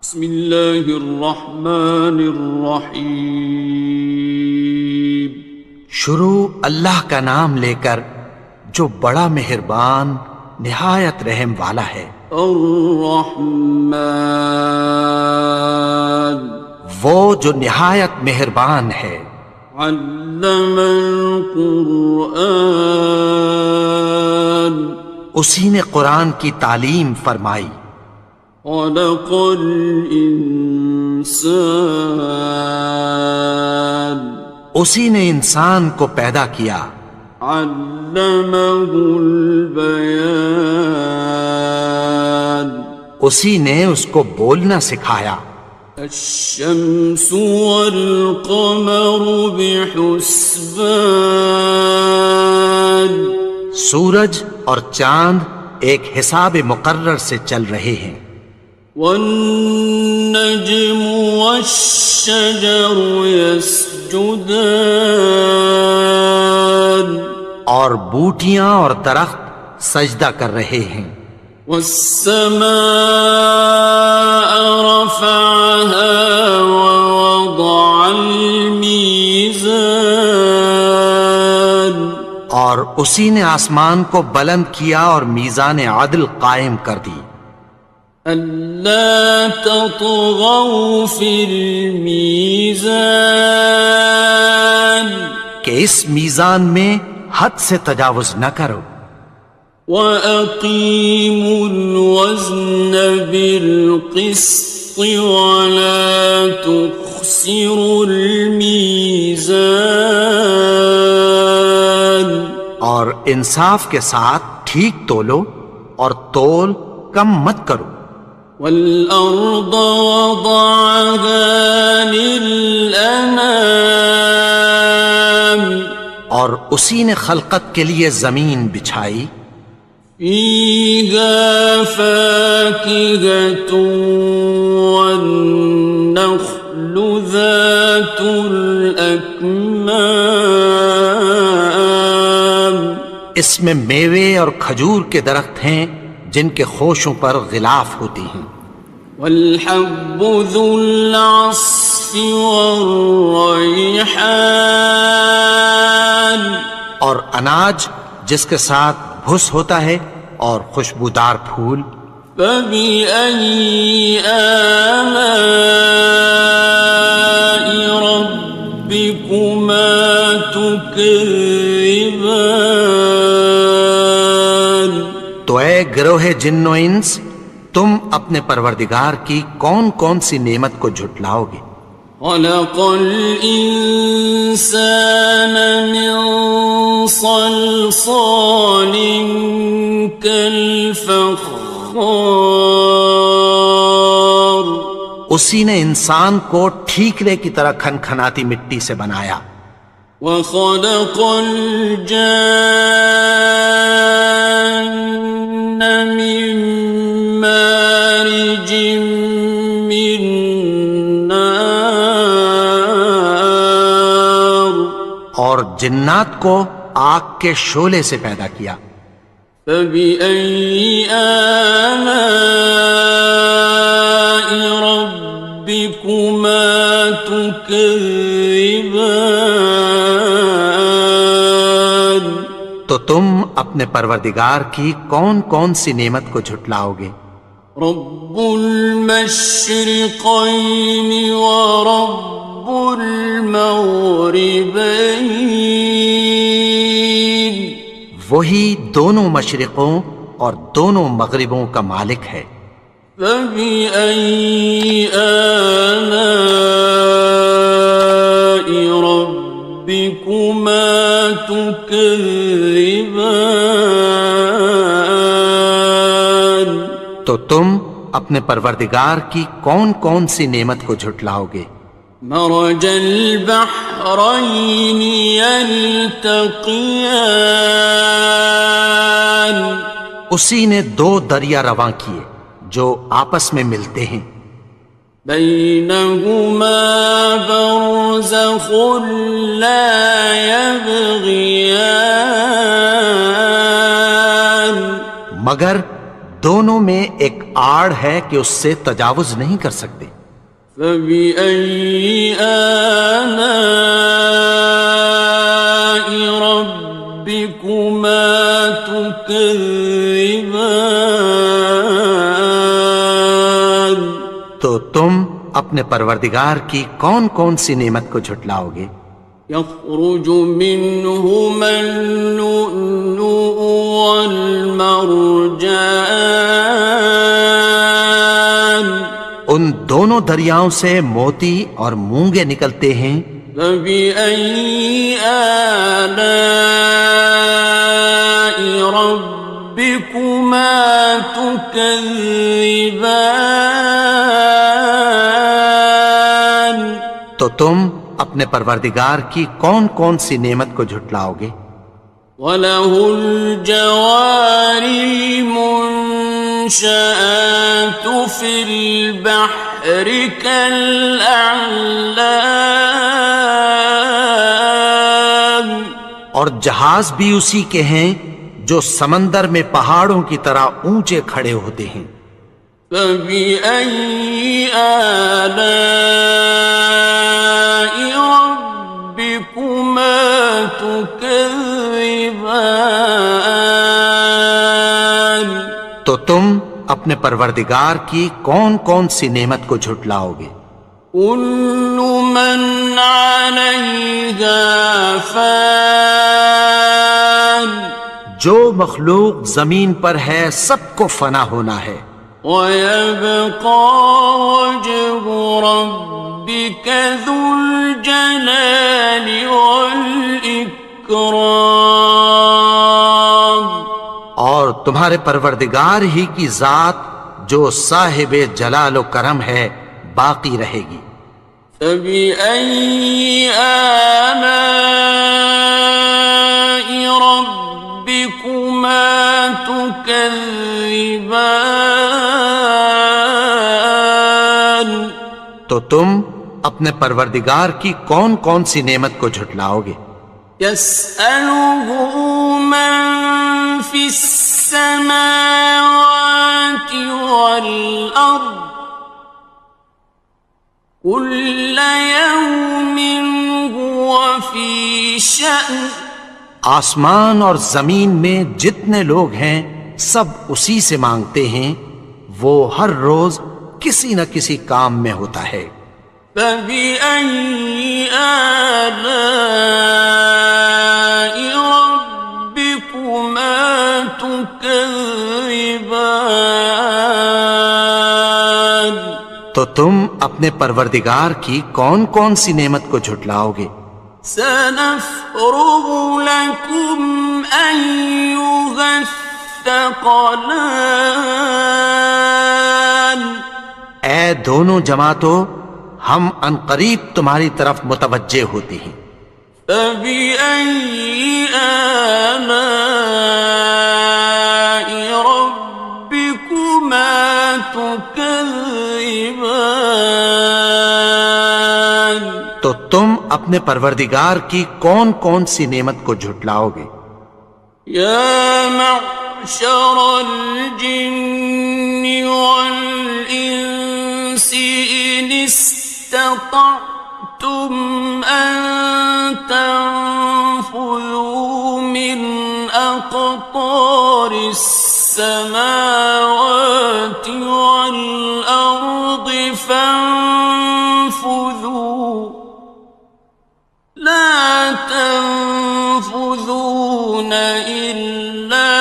بسم اللہ الرحمن الرحیم۔ شروع اللہ کا نام لے کر جو بڑا مہربان نہایت رحم والا ہے۔ الرحمن، وہ جو نہایت مہربان ہے۔ علم القرآن، اسی نے قرآن کی تعلیم فرمائی۔ خلق الانسان، اسی نے انسان کو پیدا کیا۔ علمہ البیان، اسی نے اس کو بولنا سکھایا۔ الشمس والقمر بحسبان، سورج اور چاند ایک حساب مقرر سے چل رہے ہیں۔ والنجم والشجر يسجدان، اور بوٹیاں اور درخت سجدہ کر رہے ہیں۔ والسماء رفعها ووضع الميزان، اور اسی نے آسمان کو بلند کیا اور میزان عدل قائم کر دی۔ ألا تطغوا في الميزان، کہ اس میزان میں حد سے تجاوز نہ کرو۔ وَأَقِيمُوا الْوَزْنَ بِالْقِسْطِ وَلَا تُخْسِرُوا الْمِيزَانَ، اور انصاف کے ساتھ ٹھیک تولو اور تول کم مت کرو۔ وَالْأَرْضَ وَضَعَهَا لِلْأَنَامِ، اور اسی نے خلقت کے لیے زمین بچھائی۔ فِيهَا فَاكِهَةٌ وَالنَّخْلُ ذَاتُ الْأَكْمَامِ، اس میں میوے اور کھجور کے درخت ہیں جن کے خوشوں پر غلاف ہوتی ہیں۔ وَالْحَبُّ ذُو الْعَصْفِ وَالرَّيْحَانِ، اور اناج جس کے ساتھ بھس ہوتا ہے اور خوشبودار پھول۔ فَبِأَيِّ آلَاءِ رَبِّكُمَا تُكَذِّبَانِ، تو اے گروہ جن و انس، تم اپنے پروردگار کی کون کون سی نعمت کو جھٹلاؤ گے؟ خَلَقَ الْإِنسَانَ مِنْ صَلْصَالٍ كَالْفَخَّارِ، اسی نے انسان کو ٹھیکرے کی طرح کھنکھناتی مٹی سے بنایا۔ وَخَلَقَ الْجَانَّ مِن مَّارِجٍ مِّن نَّارٍ، اور جنات کو آگ کے شعلے سے پیدا کیا۔ فَبِأَيِّ آلَاءِ رَبِّكُمَا تُكَذِّبَانِ، تو تم اپنے پروردگار کی کون کون سی نعمت کو جھٹلاؤ گے؟ رب المشرقین ورب المغربین، وہی دونوں مشرقوں اور دونوں مغربوں کا مالک ہے۔ فَبِأَيِّ آلَاءِ رَبِّكُمَا تُكَذِّبَانِ، تو تم اپنے پروردگار کی کون کون سی نعمت کو جھٹلاؤ گے؟ مرج البحرین یلتقیان، اسی نے دو دریا رواں کیے جو آپس میں ملتے ہیں۔ بینہما برزخ لا یبغیان، مگر دونوں میں ایک آڑ ہے کہ اس سے تجاوز نہیں کر سکتے۔ فبأي آلاء ربكما تكذبان؟ تو تم اپنے پروردگار کی کون کون سی نعمت کو جھٹلاؤ گے؟ يخرج منهما اللؤلؤ والمرجان، ان دونوں دریاؤں سے موتی اور مونگے نکلتے ہیں۔ فبأي آلاء ربكما تكذبان؟ تو تم اپنے پروردگار کی کون کون سی نعمت کو جھٹلاؤ گے؟ وَلَهُ الْجَوَارِ الْمُنشَآتُ فِي الْبَحْرِ كَالْأَعْلَامِ، اور جہاز بھی اسی کے ہیں جو سمندر میں پہاڑوں کی طرح اونچے کھڑے ہوتے ہیں۔ فَبِأَيِّ آلَاءِ رَبِّكُمَا تُكَذِّبَانِ؟ تو تم اپنے پروردگار کی کون کون سی نعمت کو جھٹلاؤ گے؟ كُلُّ مَنْ عَلَيْهَا فَانٍ، جو مخلوق زمین پر ہے سب کو فنا ہونا ہے۔ وَيَبْقَى وَجْهُ رَبِّكَ ذُو الْجَلَالِ وَالْإِكْرَامِ، اور تمہارے پروردگار ہی کی ذات جو صاحب جلال و کرم ہے باقی رہے گی۔ فَبِأَيِّ آلَاءِ رَبِّكُمَا تُكَذِّبَانِ؟ تو تم اپنے پروردگار کی کون کون سی نعمت کو جھٹلاؤ گے؟ يَسْأَلُهُ مَن فِي السَّمَاوَاتِ وَالْأَرْضِ كُلَّ يَوْمٍ هُوَ فِي شَأْنٍ، آسمان اور زمین میں جتنے لوگ ہیں سب اسی سے مانگتے ہیں، وہ ہر روز کسی نہ کسی کام میں ہوتا ہے۔ فَبِأَيِّ آلَاءِ رَبِّكُمَا تُكَذِّبَانِ؟ تو تم اپنے پروردگار کی کون کون سی نعمت کو جھٹلاؤ گے؟ سَنَفْرُغُ لَكُمْ أَيُّهَ الثَّقَلَانِ، اے دونوں جماعتوں ہم عنقریب تمہاری طرف متوجہ ہوتے ہیں۔ فَبِأَيِّ آلَاءِ رَبِّكُمَا تُكَذِّبَانِ؟ تو تم اپنے پروردگار کی کون کون سی نعمت کو جھٹلاؤ گے؟ يَا مَعْشَرَ الْجِنِّ وَالْإِنسِ إِنِ اسْتَطَعْتُمْ أَن تَنفُذُوا مِنْ أَقْطَارِ السَّمَاوَاتِ وَالْأَرْضِ فَانفُذُوا لَا تَنفُذُونَ إِلَّا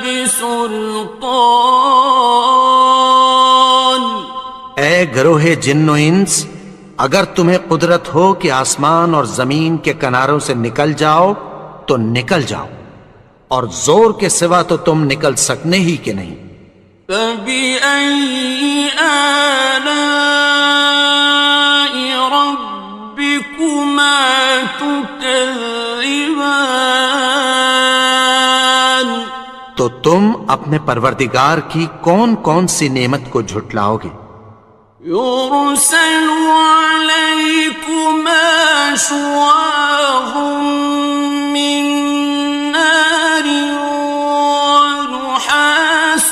بِسُلْطَانٍ۔ اے گروہ جن و انس، اگر تمہیں قدرت ہو کہ آسمان اور زمین کے کناروں سے نکل جاؤ تو نکل جاؤ، اور زور کے سوا تو تم نکل سکنے ہی کہ نہیں۔ فَبِأَيِّ آلَاءِ رَبِّكُمَا تُكَذِّبَانِ؟ تو تم اپنے پروردگار کی کون کون سی نعمت کو جھٹلاؤ گے؟ يُرْسَلُ عَلَيْكُمَا شُوَاظٌ مِّن نَّارٍ وَنُحَاسٌ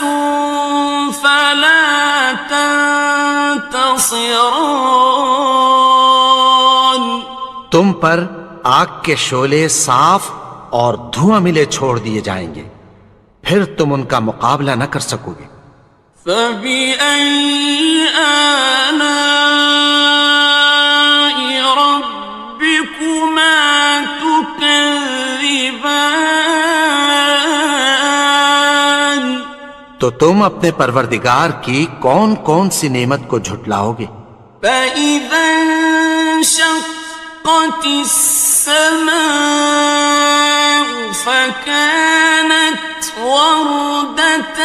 ينتصران. تم پر آگ کے شعلے صاف اور دھواں ملے چھوڑ دیے جائیں گے، پھر تم ان کا مقابلہ نہ کر سکو گے۔ فبأي آلاء ربكما تكذبان. تو تم اپنے پروردگار کی کون کون سی نعمت کو جھٹلاؤ گے؟ فإذا انشقت السماء فكانت وردة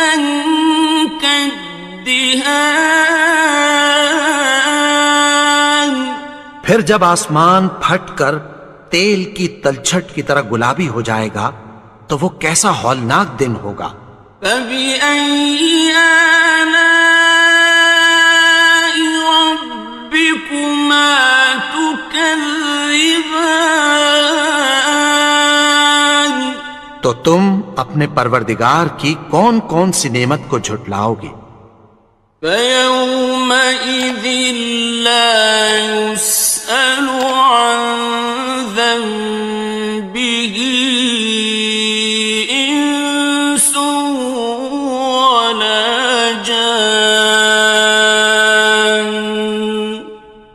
كالدهان. پھر جب آسمان پھٹ کر تیل کی تلچھٹ کی طرح گلابی ہو جائے گا تو وہ کیسا ہولناک دن ہوگا۔ فبأي آلاء ربكما تكذبان. تو تم اپنے پروردگار کی کون کون سی نعمت کو جھٹلاؤ گے؟ فيومئذ لا يسأل عن ذنبه إنس ولا جان.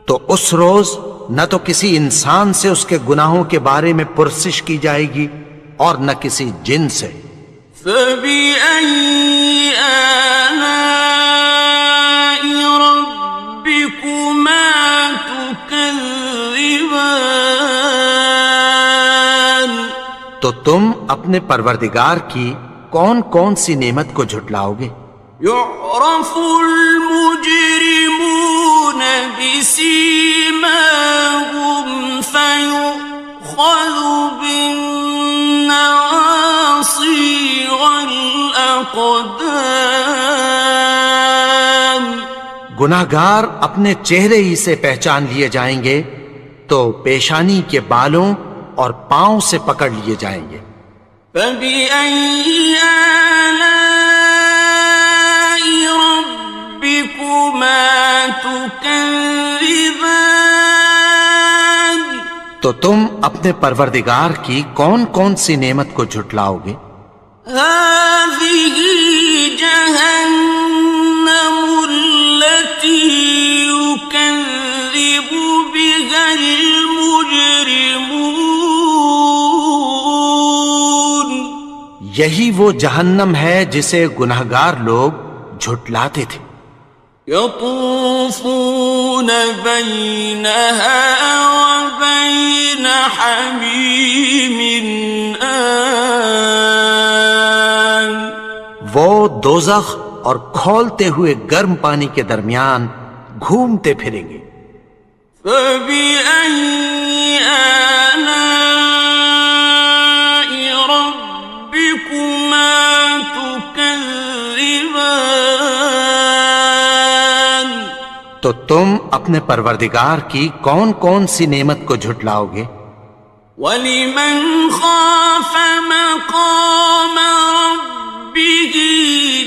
تو اس روز نہ تو کسی انسان سے اس کے گناہوں کے بارے میں پرسش کی جائے گی اور نہ کسی جن سے۔ فبأي آلاء ربكما تكذبان. تو تم اپنے پروردگار کی کون کون سی نعمت کو جھٹلاؤ گے؟ يعرف المجرمون بسيماهم فيؤخذ بالنواصي والأقدام. گناہگار اپنے چہرے ہی سے پہچان لیے جائیں گے تو پیشانی کے بالوں اور پاؤں سے پکڑ لیے جائیں گے۔ فبأي آلاء ربكما تكذبان. تو تم اپنے پروردگار کی کون کون سی نعمت کو جھٹلاؤ گے؟ هذه جهنم التي يكذب بها المجرمون. یہی وہ جہنم ہے جسے گناہگار لوگ جھٹلاتے تھے۔ يطوفون بينها وبين حميم آن. وہ دوزخ اور کھولتے ہوئے گرم پانی کے درمیان گھومتے پھریں گے۔ فبأي آلاء ربكما تكذبان. تو تم اپنے پروردگار کی کون کون سی نعمت کو جھٹلاؤ گے؟ وَلِمَنْ خَافَ مَقَامَ رَبِّهِ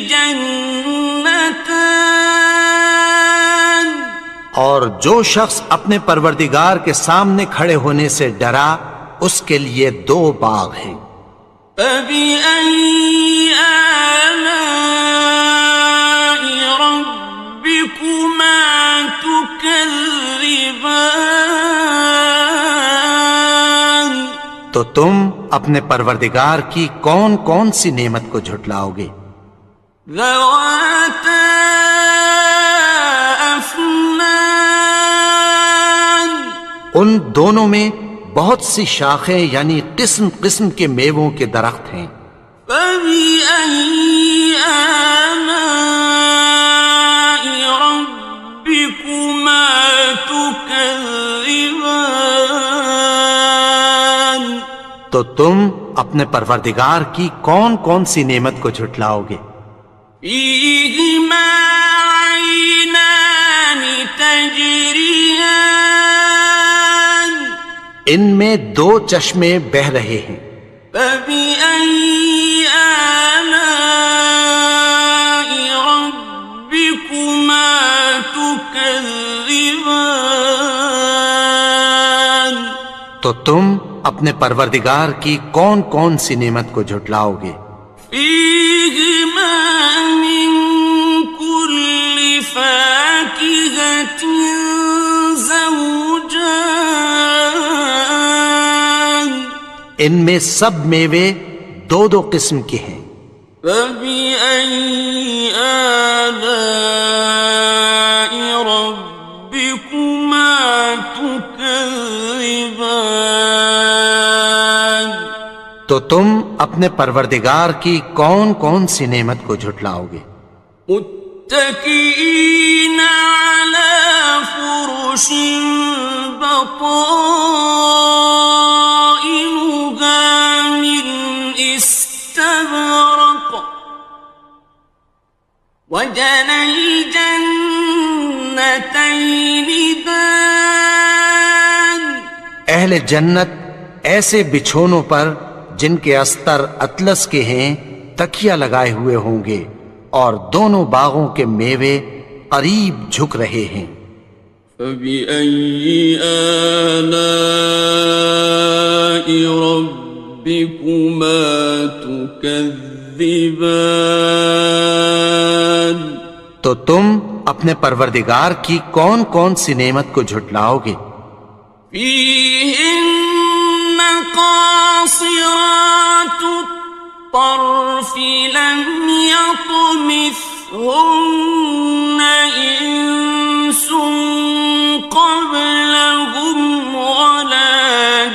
جَنَّتَانِ. اور جو شخص اپنے پروردگار کے سامنے کھڑے ہونے سے ڈرا اس کے لیے 2 باغ ہیں۔ فَبِأَيِّ آلَاءِ رَبِّكُمَا تُكَذِّبَانِ. تو تم اپنے پروردگار کی کون کون سی نعمت کو جھٹلاؤ گے؟ ذَوَاتَا أَفْنَانٍ. ان دونوں میں بہت سی شاخیں یعنی قسم قسم کے میووں کے درخت ہیں۔ فَبِأَيِّ آلَاءِ رَبِّكُمَا تُكَذِّبَانِ. تو تم اپنے پروردگار کی کون کون سی نعمت کو جھٹلاؤ گے؟ فِيهِمَا عَيْنَانِ تَجْرِيَانِ. ان میں 2 چشمے بہہ رہے ہیں۔ فَبِأَيِّ آلَاءِ رَبِّكُمَا تُكَذِّبَانِ. تكذبان تو تم اپنے پروردگار کی کون کون سی نعمت کو جھٹلاؤ گے؟ فيهما من كل فاكهة زوجان ان میں سب میوے دو دو قسم کے ہیں۔ فبأي آلاء ربكما تكذبان تو تم اپنے پروردگار کی کون کون سی نعمت کو جھٹلاؤ گے؟ متكئين على فرش بطائنها من استبرق وجنى الجنتين دان اہل جنت ایسے بچھونوں پر جن کے استر اطلس کے ہیں تکیہ لگائے ہوئے ہوں گے، اور دونوں باغوں کے میوے قریب جھک رہے ہیں۔ فبأي آلاء ربكما تكذبان تو تم اپنے پروردگار کی کون کون سی نعمت کو جھٹلاؤ گے؟ فيهن قاصرات الطرف لم يطمثهن إنس قبلهم ولا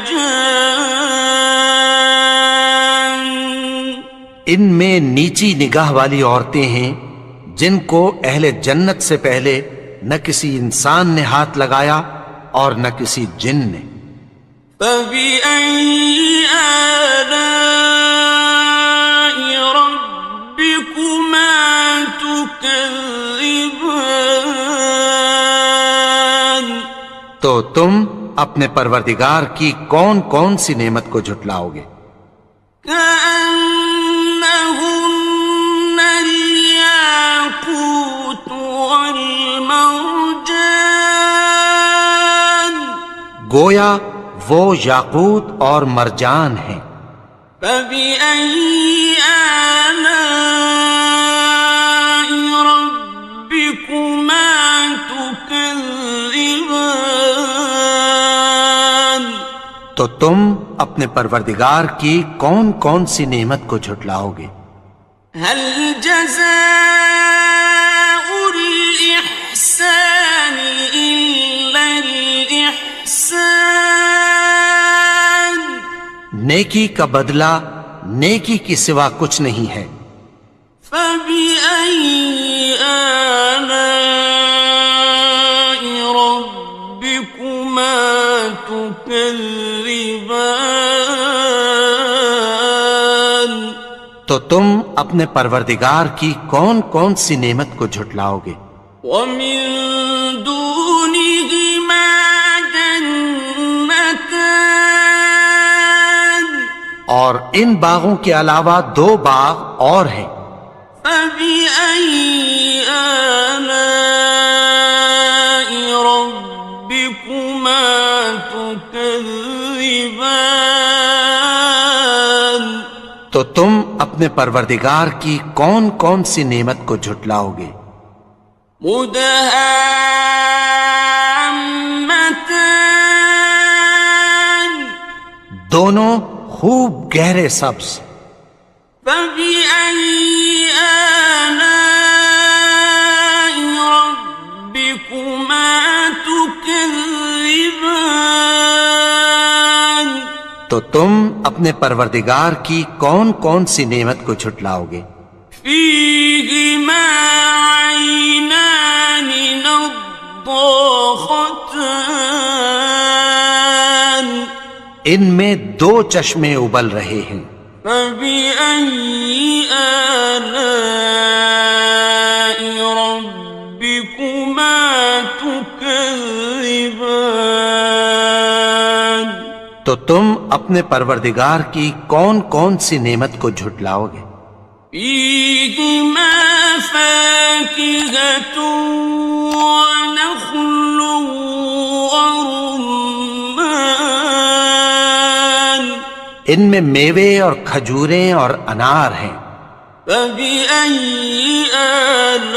جان ان میں نیچی نگاہ والی عورتیں ہیں جن کو اہل جنت سے پہلے نہ کسی انسان نے ہاتھ لگایا اور نہ کسی جن نے۔ فبأي آلاء ربكما تكذبان تو تم اپنے پروردگار کی کون کون سی نعمت کو جھٹلاؤ گے؟ كأنهن الياقوت والمرجان گویا وہ یاقوت اور مرجان ہیں۔ فبأي آلاء ربكما تكذبان تو تم اپنے پروردگار کی کون کون سی نعمت کو جھٹلاؤ گے؟ هل جزاء الإحسان إلا الإحسان نیکی کا بدلہ نیکی کی سوا کچھ نہیں ہے۔ فبأي آلاء ربكما تكذبان تو تم اپنے پروردگار کی کون کون سی نعمت کو جھٹلاؤ گے؟ ومن دونهما جنتان اور ان باغوں کے علاوہ دو باغ اور ہیں۔ فبأي آلاء ربكما تكذبان تو تم اپنے پروردگار کی کون کون سی نعمت کو جھٹلاؤ گے؟ مدهامتان دونوں خوب گہرے سبز۔ فبأي آلاء ربكما تكذبان تو تم اپنے پروردگار کی کون کون سی نعمت کو جھٹلاؤ گے؟ فيهما عينان نضاختان ان میں دو چشمے ابل رہے ہیں۔ فبأي آلاء ربكما تكذبان تو تم اپنے پروردگار کی کون کون سی نعمت کو جھٹلاؤ گے؟ فيهما فاكهة ونخل ورمان ان میں میوے اور کھجوریں اور انار ہیں. فبأي آلاء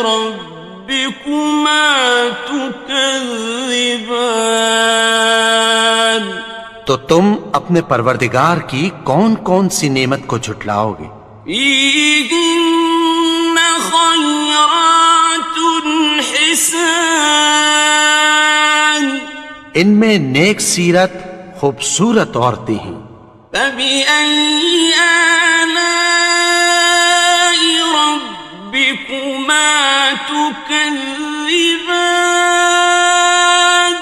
ربكما تكذبان تو تم اپنے پروردگار کی کون کون سی نعمت کو جھٹلاؤ گے؟ فيهن خيرات حسان ان میں نیک سیرت خوبصورت عورتیں ہیں. فبأي آلاء ربكما تكذبان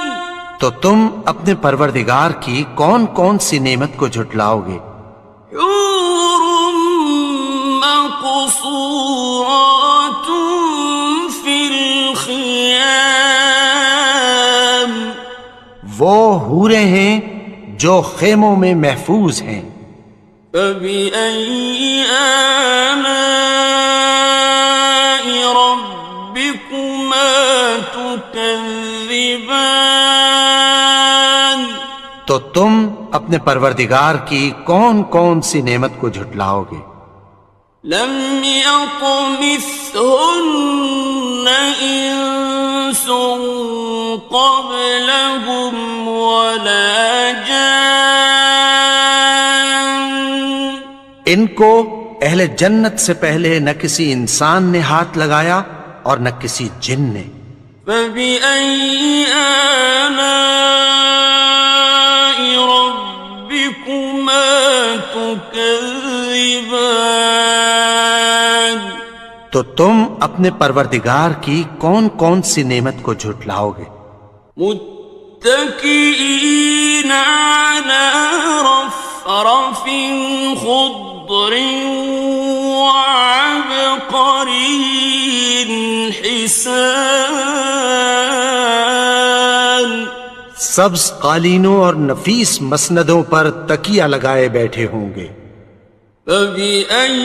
تو تم اپنے پروردگار کی کون کون سی نعمت کو جھٹلاؤ گے؟ حور مقصورات في الخيام وہ حوریں ہیں جو خیموں میں محفوظ ہیں. فبأي آلاء ربكما تكذبان تو تم اپنے پروردگار کی کون کون سی نعمت کو جھٹلاؤ گے؟ لم يطمثهن إنس قبلهم ولا جان ان کو اہل جنت سے پہلے نہ کسی انسان نے ہاتھ لگایا اور نہ کسی جن نے. فبأي آلاء ربكما تكذبان تو تم اپنے پروردگار کی کون کون سی نعمت کو جھٹلاؤ گے؟ متكئين على رفرف خضر وعبقري حسان سبز قالینوں اور نفیس مسندوں پر تکیہ لگائے بیٹھے ہوں گے. فبأي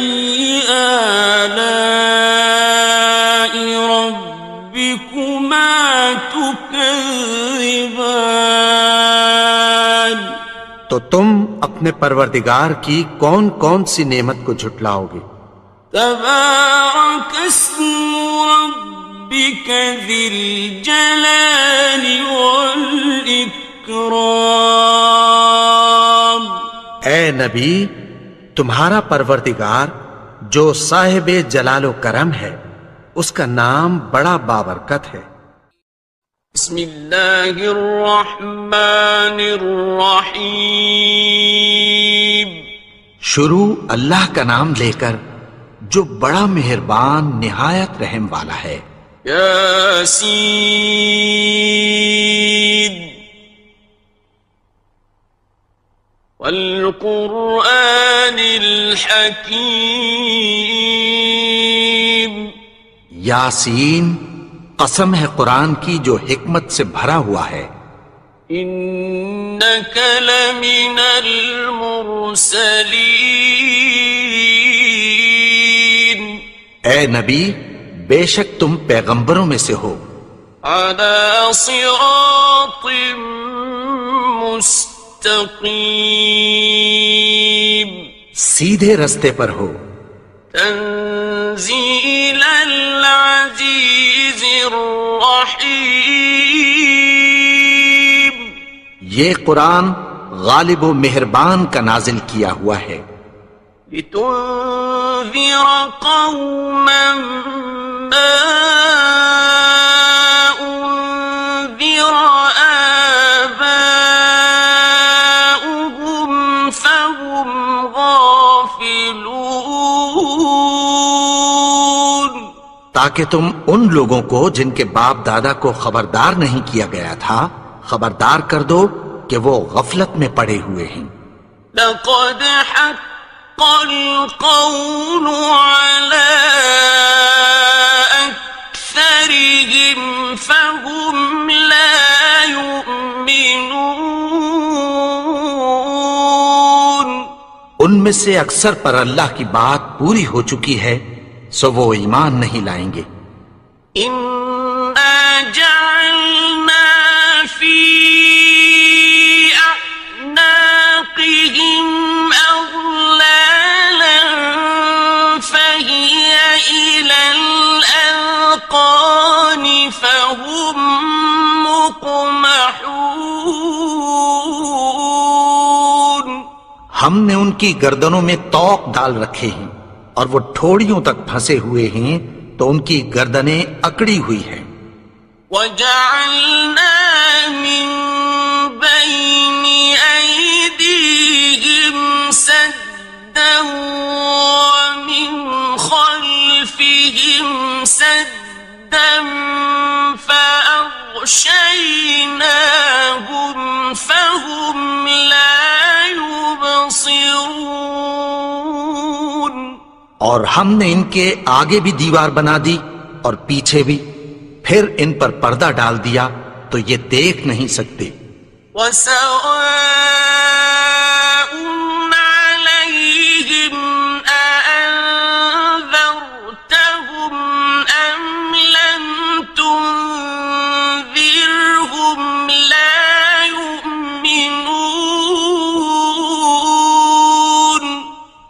آلاء ربكما تكذبان تو تم اپنے پروردگار کی کون کون سی نعمت کو جھٹلاؤ گے؟ تبارك اسم ربك ذي الجلال والإكرام اے نبی، تمہارا پروردگار جو صاحب جلال و کرم ہے اس کا نام بڑا بابرکت ہے. بسم اللہ الرحمن الرحیم شروع اللہ کا نام لے کر جو بڑا مہربان نہایت رحم والا ہے. یاسین والقرآن الحکیم یاسین، قسم ہے قرآن کی جو حکمت سے بھرا ہوا ہے. انک لمن المرسلین اے نبی، بے شک تم پیغمبروں میں سے ہو. علی صراط مستقیم سیدھے رستے پر ہو. تنزیل العزیز الرحیم یہ قرآن غالب و مہربان کا نازل کیا ہوا ہے. لتنذر قوما ما انذر آباؤهم فهم غافلون تاکہ تم ان لوگوں کو جن کے باپ دادا کو خبردار نہیں کیا گیا تھا خبردار کر دو کہ وہ غفلت میں پڑے ہوئے ہیں. لقد حق القول على أكثرهم فهم لا يؤمنون ان میں سے اکثر پر اللہ کی بات پوری ہو چکی ہے، سو وہ ایمان نہیں لائیں گے۔ إنا جعلنا في أعناقهم أغلالا فهي إلى الأذقان فهم مقمحون۔ ہم نے ان کی گردنوں میں طوق ڈال رکھے ہیں اور وہ ٹھوڑیوں تک پھنسے ہوئے ہیں، تو ان کی گردنیں اکڑی ہوئی ہیں۔ وَجَعَلْنَا مِن بَيْنِ أَيْدِيهِمْ سَدًّا وَمِنْ خَلْفِهِمْ سَدًّا فَأَغْشَيْنَاهُمْ فَهُمْ لَا يُبْصِرُونَ۔ اور ہم نے ان کے آگے بھی دیوار بنا دی اور پیچھے بھی، پھر ان پر پردہ ڈال دیا تو یہ دیکھ نہیں سکتے۔ وَسَوَاءٌ عَلَيْهِمْ أَأَنذَرْتَهُمْ أَمْ لَمْ تُنذِرْهُمْ لَا يُؤْمِنُونَ۔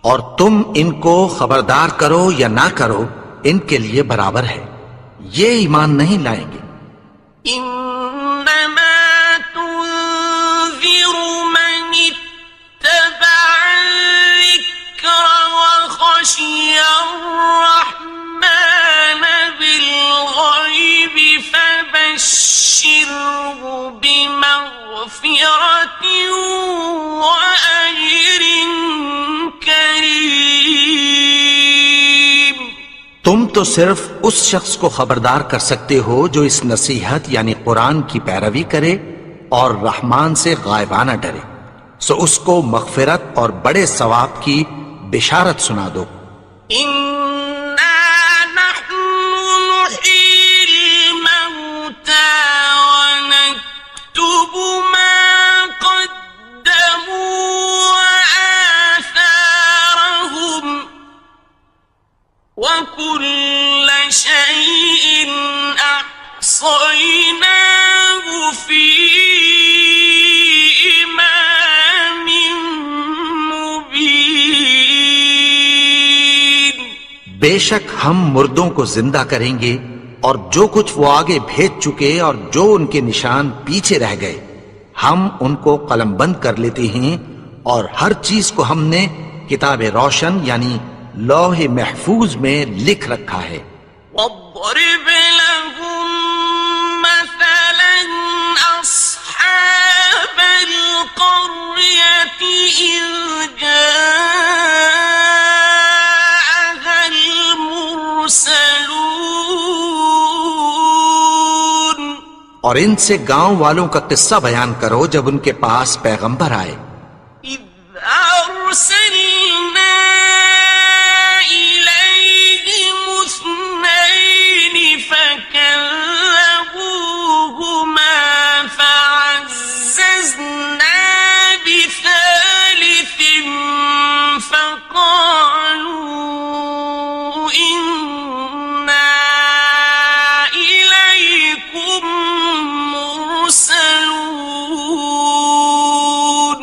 اور تم ان کو خبردار کرو یا نہ کرو، ان کے لیے برابر ہے، یہ ایمان نہیں لائیں گے۔ إنما تنذر من اتبع الذكر وخشي الرحمن بالغيب فبشره بمغفرة وأجر كريم۔ تم تو صرف اس شخص کو خبردار کر سکتے ہو جو اس نصیحت یعنی قرآن کی پیروی کرے اور رحمان سے غائبانہ ڈرے، سو اس کو مغفرت اور بڑے ثواب کی بشارت سنا دو۔ إنا نحن نحيي الموتى ونكتب ما قدموا وآثارهم وكل شيء أحصيناه في إمام مبين۔ بے شک ہم مردوں کو زندہ کریں گے، اور جو کچھ وہ آگے بھیج چکے اور جو ان کے نشان پیچھے رہ گئے ہم ان کو قلم بند کر لیتے ہیں، اور ہر چیز کو ہم نے کتاب روشن یعنی لوح محفوظ میں لکھ رکھا ہے۔ واضرب لهم مثلا أصحاب القرية إذ جاءها المرسلون۔ اور ان سے گاؤں والوں کا قصہ بیان کرو جب ان کے پاس پیغمبر آئے۔ إذ أرسلنا إليهم اثنين فكذبوهما فعززنا بثالث فقالوا إنا إليكم مرسلون۔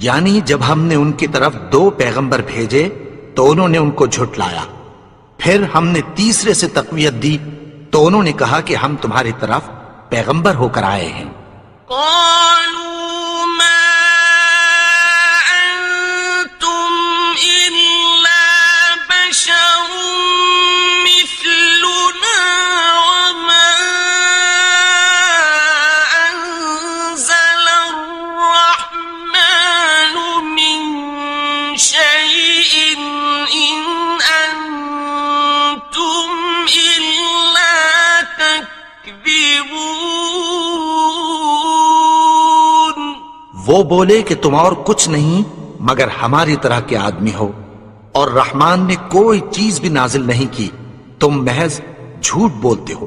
یعنی جب ہم نے ان کی طرف 2 پیغمبر بھیجے تو انہوں نے ان کو جھٹلایا، پھر ہم نے تیسرے سے تقویت دی تو انہوں نے کہا کہ ہم تمہاری طرف پیغمبر ہو کر آئے ہیں۔ قالوا ما أنتم إلا بشر مثلنا وما أنزل الرحمن من شيء إن أنتم إلا تكذبون۔ وہ بولے کہ تم اور کچھ نہیں مگر ہماری طرح کے آدمی ہو، اور رحمان نے کوئی چیز بھی نازل نہیں کی، تم محض جھوٹ بولتے ہو۔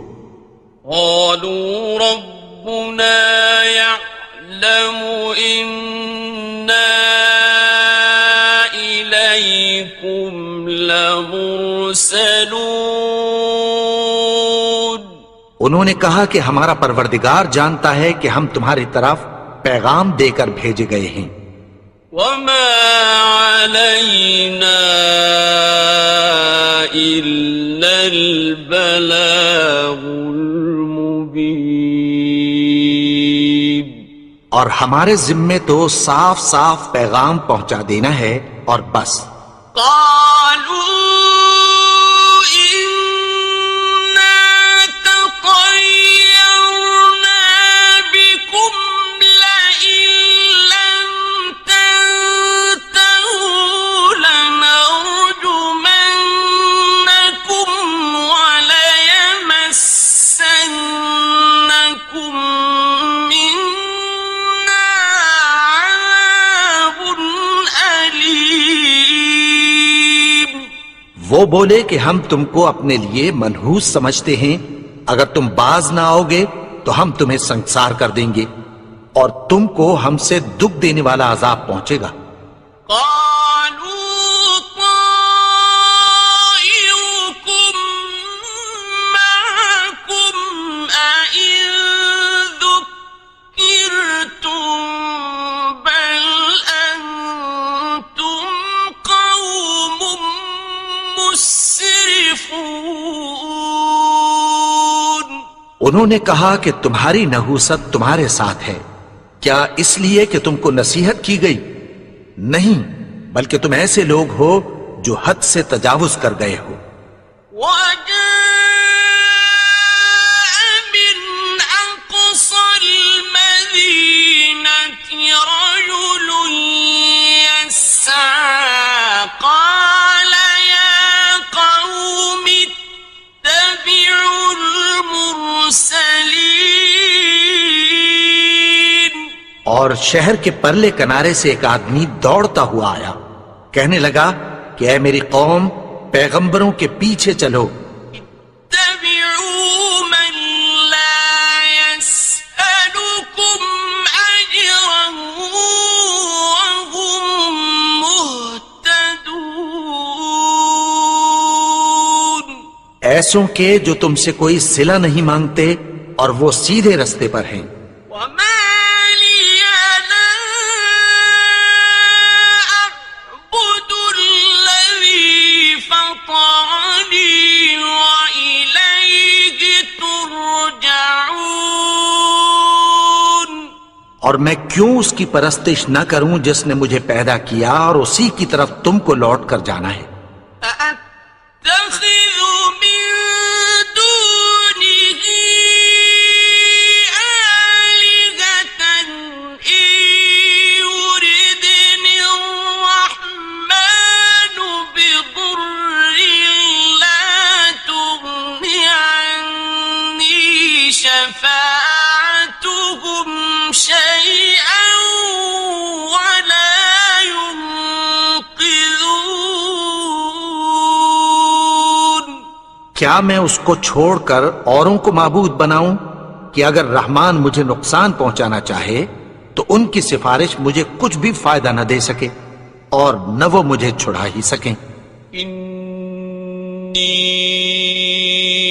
قالوا ربنا يعلم إنا مُرْسَلُونَ انہوں نے کہا کہ ہمارا پروردگار جانتا ہے کہ ہم تمہاری طرف پیغام دے کر بھیجے گئے ہیں، وَمَا عَلَيْنَا إِلَّا الْبَلَاغُ الْمُبِينُ اور ہمارے ذمے تو صاف صاف پیغام پہنچا دینا ہے اور بس۔ قالوا إنا تطيرنا بكم لئن لم تنتهوا لنرجمنكم وليمسنكم منا عذاب أليم۔ وہ بولے کہ ہم تم کو اپنے لیے منحوس سمجھتے ہیں، اگر تم باز نہ آؤ گے تو ہم تمہیں سنسار کر دیں گے اور تم کو ہم سے دکھ دینے والا عذاب پہنچے گا۔ قالوا طائركم معكم أئن ذكرتم بل أنتم قوم مسرفون۔ انہوں نے کہا کہ تمہاری نحوست تمہارے ساتھ ہے، کیا اس لیے کہ تم کو نصیحت کی گئی؟ نہیں، بلکہ تم ایسے لوگ ہو جو حد سے تجاوز کر گئے ہو۔ وجاء من أقصى المدينة رجل يسعى قال يا قوم اتبعوا المرسلين۔ اور شہر کے پرلے کنارے سے ایک آدمی دوڑتا ہوا آیا، کہنے لگا کہ اے میری قوم، پیغمبروں کے پیچھے چلو، اتبعوا من لا يسألكم أجرا وهم مهتدون۔ ایسوں کے جو تم سے کوئی صلہ نہیں مانگتے اور وہ سیدھے رستے پر ہیں۔ وما لي لا أعبد الذي فطرني وإليه ترجعون۔ اور میں کیوں اس کی پرستش نہ کروں جس نے مجھے پیدا کیا اور اسی کی طرف تم کو لوٹ کر جانا ہے۔ أأتخذ من دونه آلهة إن يردني الرحمن بضر لا تغن عني شفاعتهم شيئا ولا ينقذون۔ کیا میں اس کو چھوڑ کر اوروں کو معبود بناؤں کہ اگر رحمان مجھے نقصان پہنچانا چاہے تو ان کی سفارش مجھے کچھ بھی فائدہ نہ دے سکے اور نہ وہ مجھے چھڑا ہی سکیں۔ إني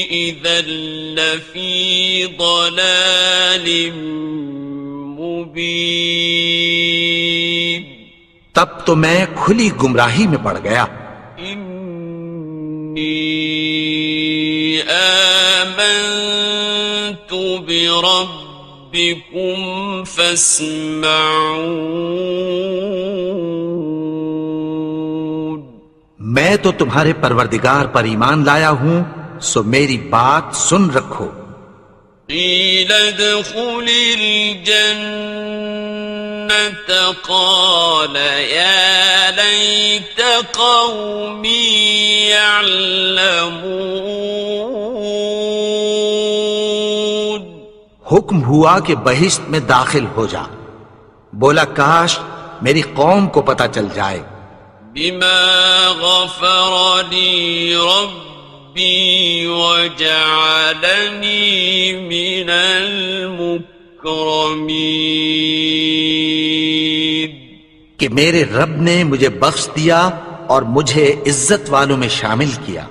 إذا لفي ضلال مبين۔ تب تو میں کھلی گمراہی میں پڑ گیا۔ إني آمنت بربكم فاسمعون۔ میں تو تمہارے پروردگار پر ایمان لایا ہوں، سو میری بات سن رکھو۔ قيل ادخل الجنة قال يا ليت قومي يعلمون۔ حکم ہوا کہ بہشت میں داخل ہو جا، بولا کاش میری قوم کو پتہ چل جائے۔ بما غفر لي ربي وجعلني من المكرمين۔ کہ میرے رب نے مجھے بخش دیا اور مجھے عزت والوں میں شامل کیا۔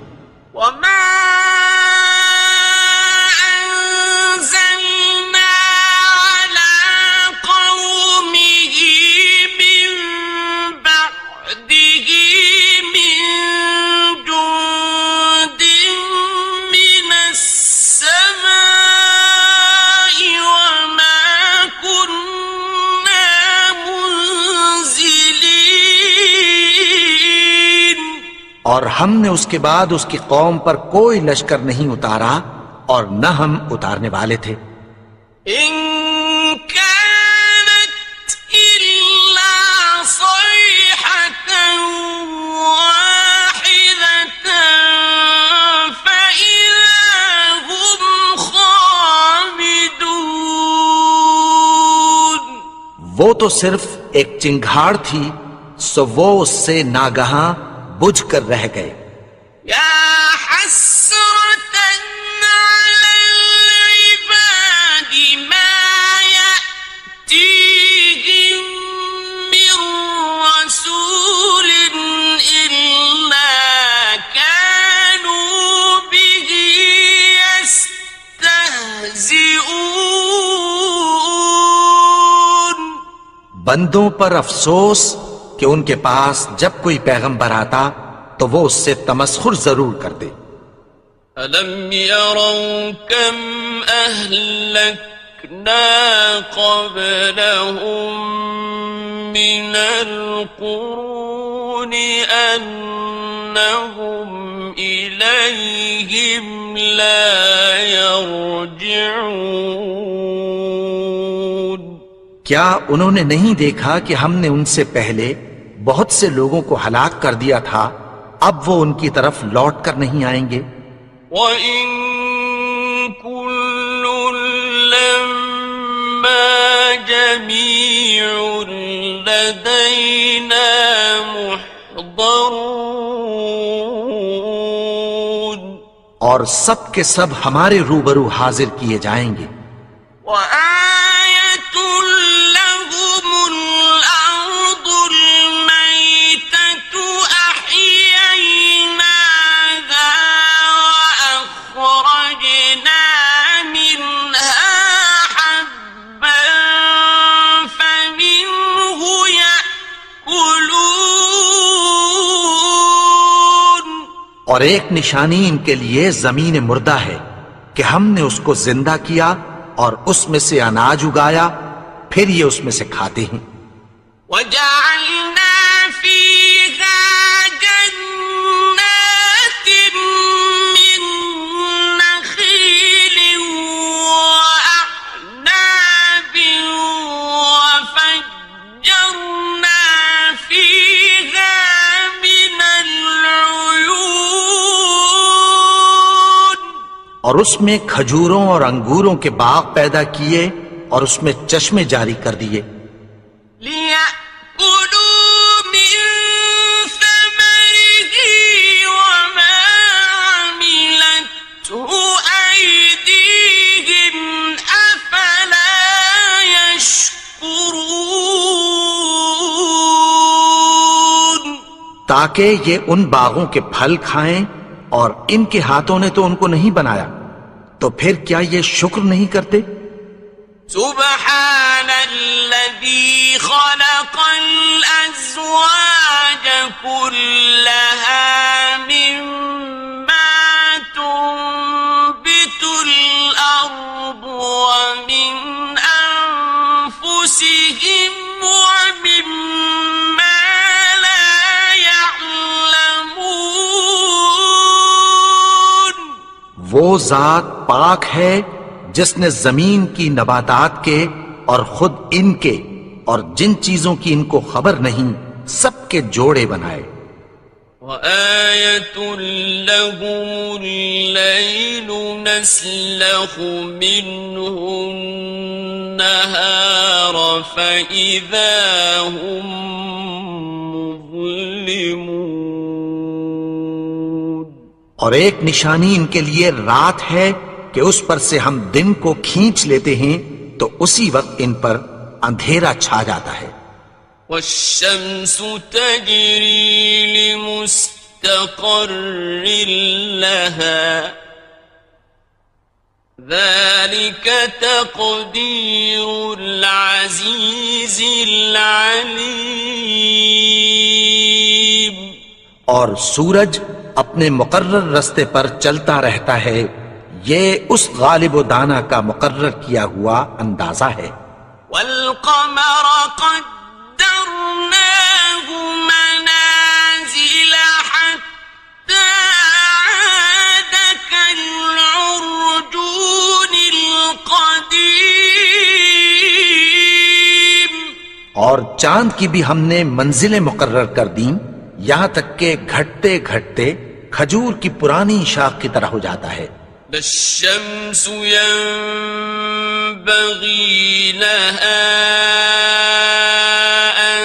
اور ہم نے اس کے بعد اس کی قوم پر کوئی لشکر نہیں اتارا اور نہ ہم اتارنے والے تھے. إن كانت إلا صيحة واحدة فإذا هم خامدون. وہ تو صرف ایک چنگھاڑ تھی، سو وہ اس سے ناگہاں بجھ کر رہ گئے. يا حسرة على العباد ما يأتيهم من رسول إلا كانوا به يستهزئون. بندوں پر افسوس کہ ان کے پاس جب کوئی پیغمبر آتا تو وہ اس سے تمسخر ضرور کرتے. ألم يروا كم أهلكنا قبلهم من القرون أنهم إليهم لا يرجعون. کیا انہوں نے نہیں دیکھا کہ ہم نے ان سے پہلے بہت سے لوگوں کو ہلاک کر دیا تھا، اب وہ ان کی طرف لوٹ کر نہیں آئیں گے. وَإِن كُلٌّ لَّمَّا جَمِيعٌ لَّدَيْنَا مُحْضَرُونَ. اور سب کے سب ہمارے روبرو حاضر کیے جائیں گے. وَآيَةٌ لَّهُمُ الْأَرْضُ الْمَيْتَةُ أَحْيَيْنَاهَا وَأَخْرَجْنَا مِنْهَا حَبًّا فَمِنْهُ يَأْكُلُونَ. اور ایک نشانی ان کے لیے زمین مردہ ہے کہ ہم نے اس کو زندہ کیا اور اس میں سے اناج اگایا، پھر یہ اس میں سے کھاتے ہیں. وَجَعَلْنَا فِيهَا جَنَّاتٍ مِّن نَّخِيلٍ وَأَعْنَابٍ وَفَجَّرْنَا فِيهَا مِنَ الْعُيُونِ. اور اس میں کھجوروں اور انگوروں کے باغ پیدا کیے اور اس میں چشمے جاری کر دیے. لِيَأْكُلُوا مِن ثَمَرِهِ وَمَا عَمِلَتْهُ أَيْدِيهِمْ أَفَلَا يَشْكُرُونَ. تاکہ یہ ان باغوں کے پھل کھائیں، اور ان کے ہاتھوں نے تو ان کو نہیں بنایا، تو پھر کیا یہ شکر نہیں کرتے؟ سبحان الذي خلق الأزواج كلها مما تنبت الأرض ومن أنفسهم ومما لا يعلمون. وہ ذات پاک ہے جس نے زمین کی نباتات کے اور خود ان کے اور جن چیزوں کی ان کو خبر نہیں سب کے جوڑے بنائے. وَآيَةٌ لَّهُمُ اللَّيْلُ نَسْلَخُ مِنْهُ النَّهَارَ فَإِذَا هُمْ مُظْلِمُونَ. اور ایک نشانی ان کے لیے رات ہے کہ اس پر سے ہم دن کو کھینچ لیتے ہیں تو اسی وقت ان پر اندھیرا چھا جاتا ہے. وَالشَّمْسُ تَجْرِي لِمُسْتَقَرٍّ لَّهَا ذَلِكَ تَقْدِيرُ الْعَزِيزِ الْعَلِيمِ. اور سورج اپنے مقرر رستے پر چلتا رہتا ہے، یہ اس غالب و دانا کا مقرر کیا ہوا اندازہ ہے. وَالْقَمَرَ قَدَّرْنَاهُ مَنَازِلَ حَتَّى اور چاند کی بھی ہم نے منزلیں مقرر کر دیں، یہاں تک کہ گھٹتے گھٹتے کھجور کی پرانی شاخ کی طرح ہو جاتا ہے۔ لا الشمس ينبغي لها أن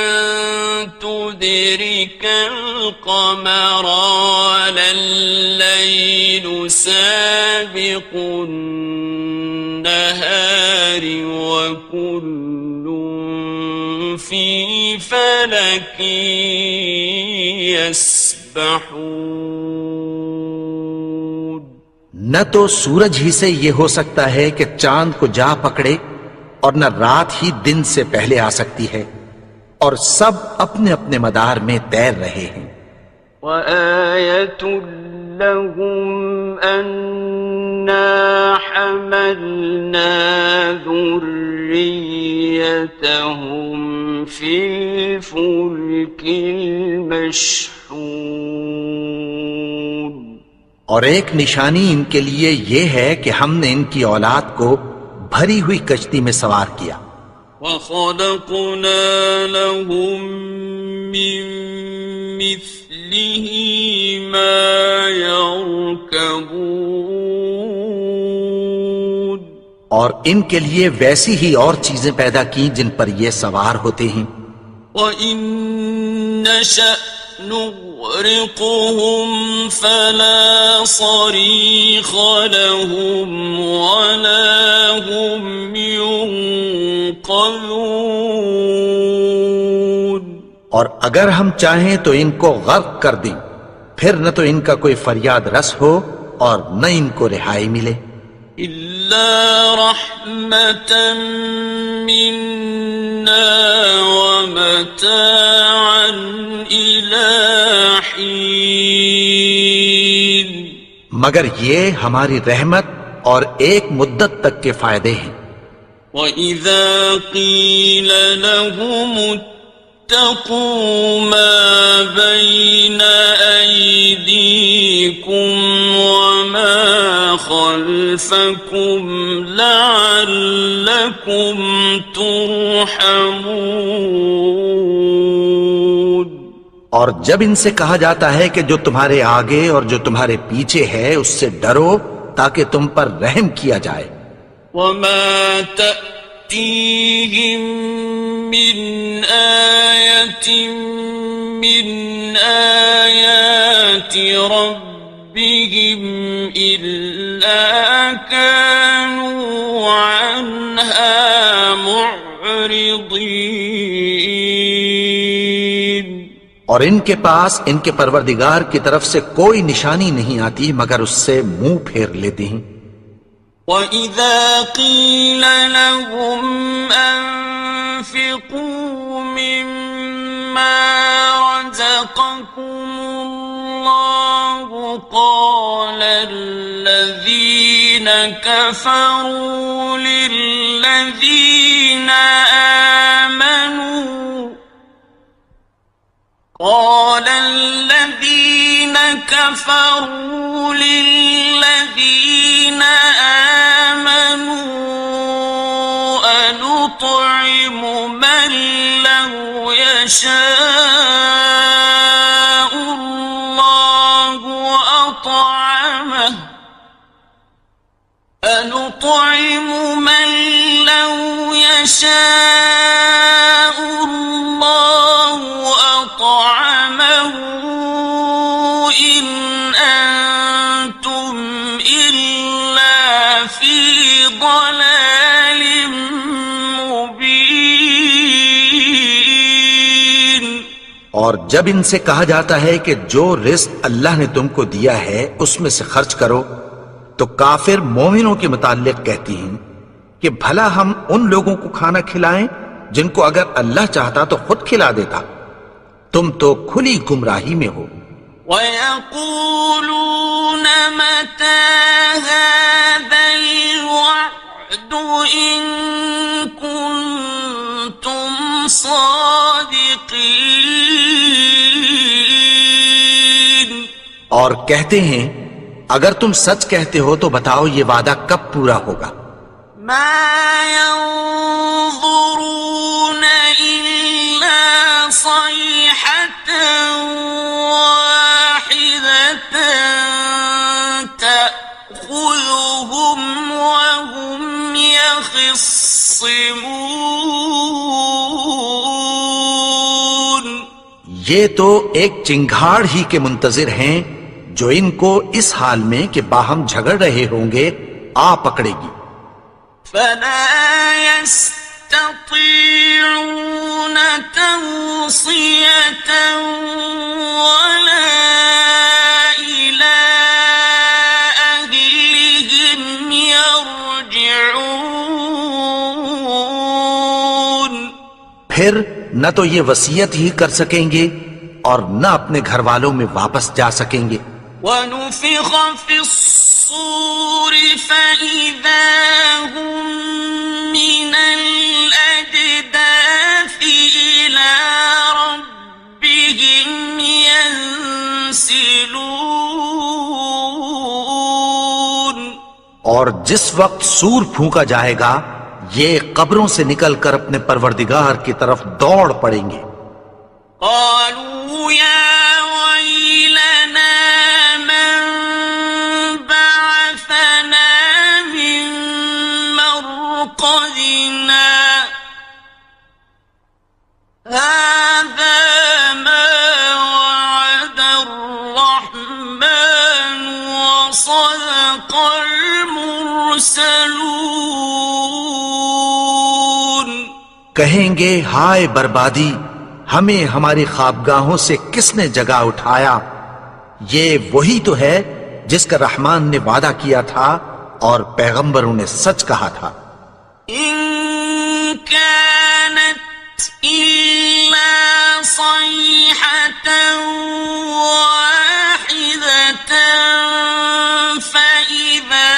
تدرك القمر ولا الليل سابق النهار وكل في فلك يسبحون۔ نہ تو سورج ہی سے یہ ہو سکتا ہے کہ چاند کو جا پکڑے، اور نہ رات ہی دن سے پہلے آ سکتی ہے، اور سب اپنے اپنے مدار میں تیر رہے ہیں۔ وَآيَةٌ لَهُمْ أَنَّا حَمَلْنَا ذُرِّيَّتَهُمْ فِي الْفُلْكِ الْمَشْحُونِ۔ اور ایک نشانی ان کے لیے یہ ہے کہ ہم نے ان کی اولاد کو بھری ہوئی کشتی میں سوار کیا۔ وَخَلَقْنَا لَهُم مِّن مِّثْلِهِ مَا يَرْكَبُونَ۔ اور ان کے لیے ویسی ہی اور چیزیں پیدا کی جن پر یہ سوار ہوتے ہیں۔ وَإِن نَّشَأْ نُغْرِقْهُمْ فَلَا صَرِيخَ لَهُمْ وَلَا هُمْ يُنقَذُونَ۔ اور اگر ہم چاہیں تو ان کو غرق کر دیں، پھر نہ تو ان کا کوئی فریاد رس ہو اور نہ ان کو رہائی ملے۔ إِلَّا رَحْمَةً مِّنَّا وَمَتَاعًا إِلَىٰ حِينٍ۔ مگر یہ ہماری رحمت اور ایک مدت تک کے فائدے ہیں۔ وَإِذَا قِيلَ لَهُمُ اتَّقُوا مَا بَيْنَ أَيْدِيكُمْ وَمَا خَلْفَكُمْ لَعَلَّكُمْ تُرْحَمُونَ۔ اور جب ان سے کہا جاتا ہے کہ جو تمہارے آگے اور جو تمہارے پیچھے ہے اس سے ڈرو تاکہ تم پر رحم کیا جائے۔ وَمَا تَأْتِيهِم مِّنْ آيَةٍ مِّنْ آيَاتِ رَبِّهِمْ إِلَّا كَانُوا عَنْهَا مُعْرِضِينَ۔ اور ان کے پاس ان کے پروردگار کی طرف سے کوئی نشانی نہیں آتی مگر اس سے منہ پھیر لیتے ہیں۔ وَإِذَا قِيلَ لَهُمْ أَنفِقُوا مِمَّا رَزَقَكُمُ اللَّهُ قَالَ الَّذِينَ كَفَرُوا لِلَّذِينَ آمنوا أنطعم من لو يشاء الله أطعمه أنطعم من لو يشاء الله أطعمه إن أنتم إلا في ضلال مبين۔ اور جب ان سے کہا جاتا ہے کہ جو رزق اللہ نے تم کو دیا ہے اس میں سے خرچ کرو، تو کافر مومنوں کے متعلق کہتی ہیں کہ بھلا ہم ان لوگوں کو کھانا کھلائیں جن کو اگر اللہ چاہتا تو خود کھلا دیتا، تم تو کھلی گمراہی میں ہو۔ وَيَقُولُونَ مَتَى هَذَا الْوَعْدُ إِن كُنتُمْ صَادِقِينَ۔ اور کہتے ہیں اگر تم سچ کہتے ہو تو بتاؤ یہ وعدہ کب پورا ہوگا۔ مَا يَنظُرُونَ إِلَّا صيحة واحدة تأخذهم وهم يخصمون. یہ تو ایک چنگھاڑ ہی کے منتظر ہیں جو ان کو اس حال میں کہ باہم جھگڑ رہے ہوں گے آ پکڑے گی. فلا يستطيعون توصية ولا إلى أهلهم يرجعون. پھر نہ تو یہ وصیت ہی کر سکیں گے اور نہ اپنے گھر والوں میں واپس جا سکیں گے. ونفخ في الصور فإذا هم من الأجداث إلى ربهم ينسلون. اور جس وقت سور پھونکا جائے گا یہ قبروں سے نکل کر اپنے پروردگار کی طرف دوڑ پڑیں گے. قالوا يا ويلنا من بعثنا من مرقدنا هذا ما وعد الرحمن وصدق المرسلون. کہیں گے ہائے بربادی، ہمیں ہماری خوابگاہوں سے کس نے جگا اٹھایا؟ یہ وہی تو ہے جس کا رحمان نے وعدہ کیا تھا اور پیغمبروں نے سچ کہا تھا. إن كانت إلا صيحة واحدة فإذا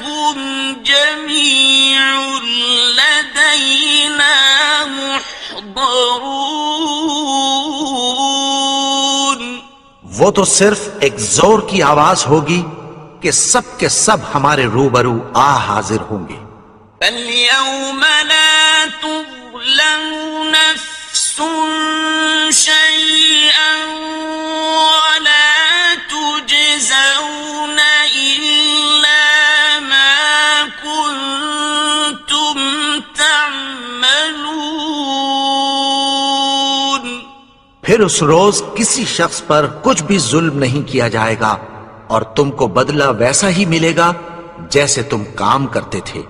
هم جميع لدينا محضرون. وہ تو صرف ایک زور کی آواز ہوگی کہ سب کے سب ہمارے روبرو آ حاضر ہوں گے. فاليوم لا تظلم نفس شيئا ولا تجزون إلا ما كنتم تعملون. پھر اس روز کسی شخص پر کچھ بھی ظلم نہیں کیا جائے گا اور تم کو بدلہ ویسا ہی ملے گا جیسے تم کام کرتے تھے.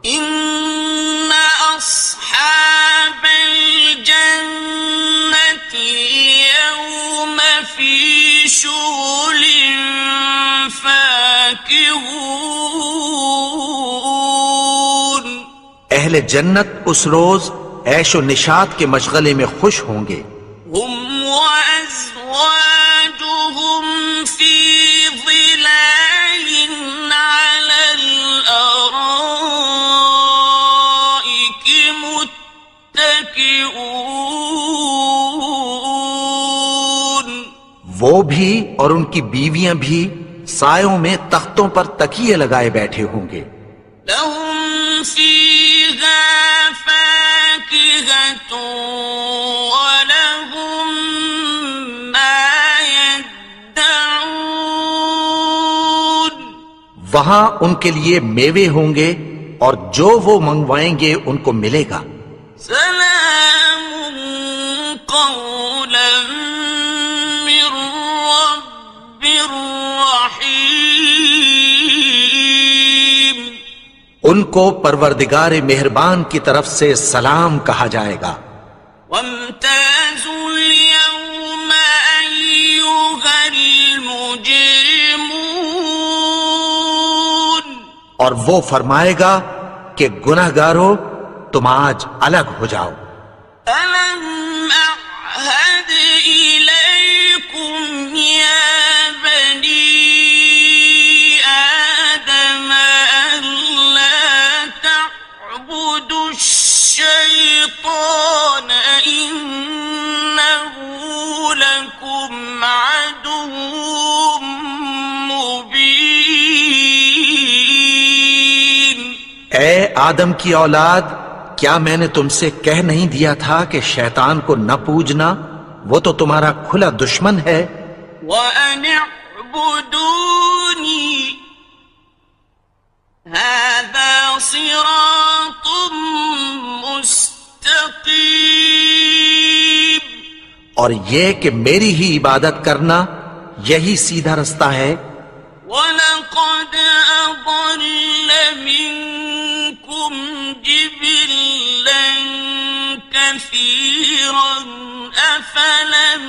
إن أصحاب الجنة اليوم في شغل فاكهون. اہل جنت اس روز عیش و نشاط کے مشغلے میں خوش ہوں گے. هم وأزواجهم في ظلال على الأرائك متكئون. وہ بھی اور ان کی بیویاں بھی سایوں میں تختوں پر تکیے لگائے بیٹھے ہوں گے. لهم فيها فاكهة ولهم ما يدعون. وہاں ان کے لیے میوے ہوں گے اور جو وہ منگوائیں گے ان کو ملے گا. سلام قولا من رب رحيم. ان کو پروردگار مہربان کی طرف سے سلام کہا جائے گا. وامتازوا اليوم أيها المجرمون. اور وہ فرمائے گا کہ گناہگارو تم آج الگ ہو جاؤ. ألم أعهد إليكم يا بني آدم ألا تعبدوا الشيطان إنه لكم عدو مبين. اے آدم کی اولاد، کیا میں نے تم سے کہہ نہیں دیا تھا کہ شیطان کو نہ پوجنا، وہ تو تمہارا کھلا دشمن ہے؟ وَأَنِ اعْبُدُونِي هَذَا صِرَاطٌ مُسْتَقِيمٌ، اور یہ کہ میری ہی عبادت کرنا یہی سیدھا رستہ ہے۔ وَلَقَدْ أَضَلَّ مِنكُمْ جِبِلًّا كَثِيرًا أَفَلَمْ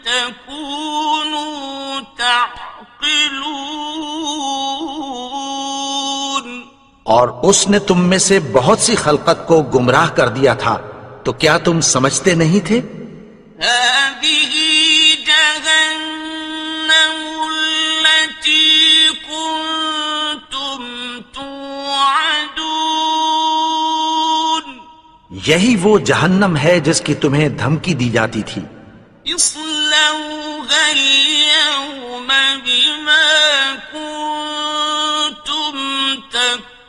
تَكُونُوا تَعْقِلُونَ، اور اس نے تم میں سے بہت سی خلقت کو گمراہ کر دیا تھا، تو کیا تم سمجھتے نہیں تھے؟ هَذِهِ جَهَنَّمُ الَّتِي كُنتُمْ تُوعَدُونَ، یہی وہ جہنم ہے جس کی تمہیں دھمکی دی جاتی تھی۔ اصلوها اليوم بما كنتم تكفرون،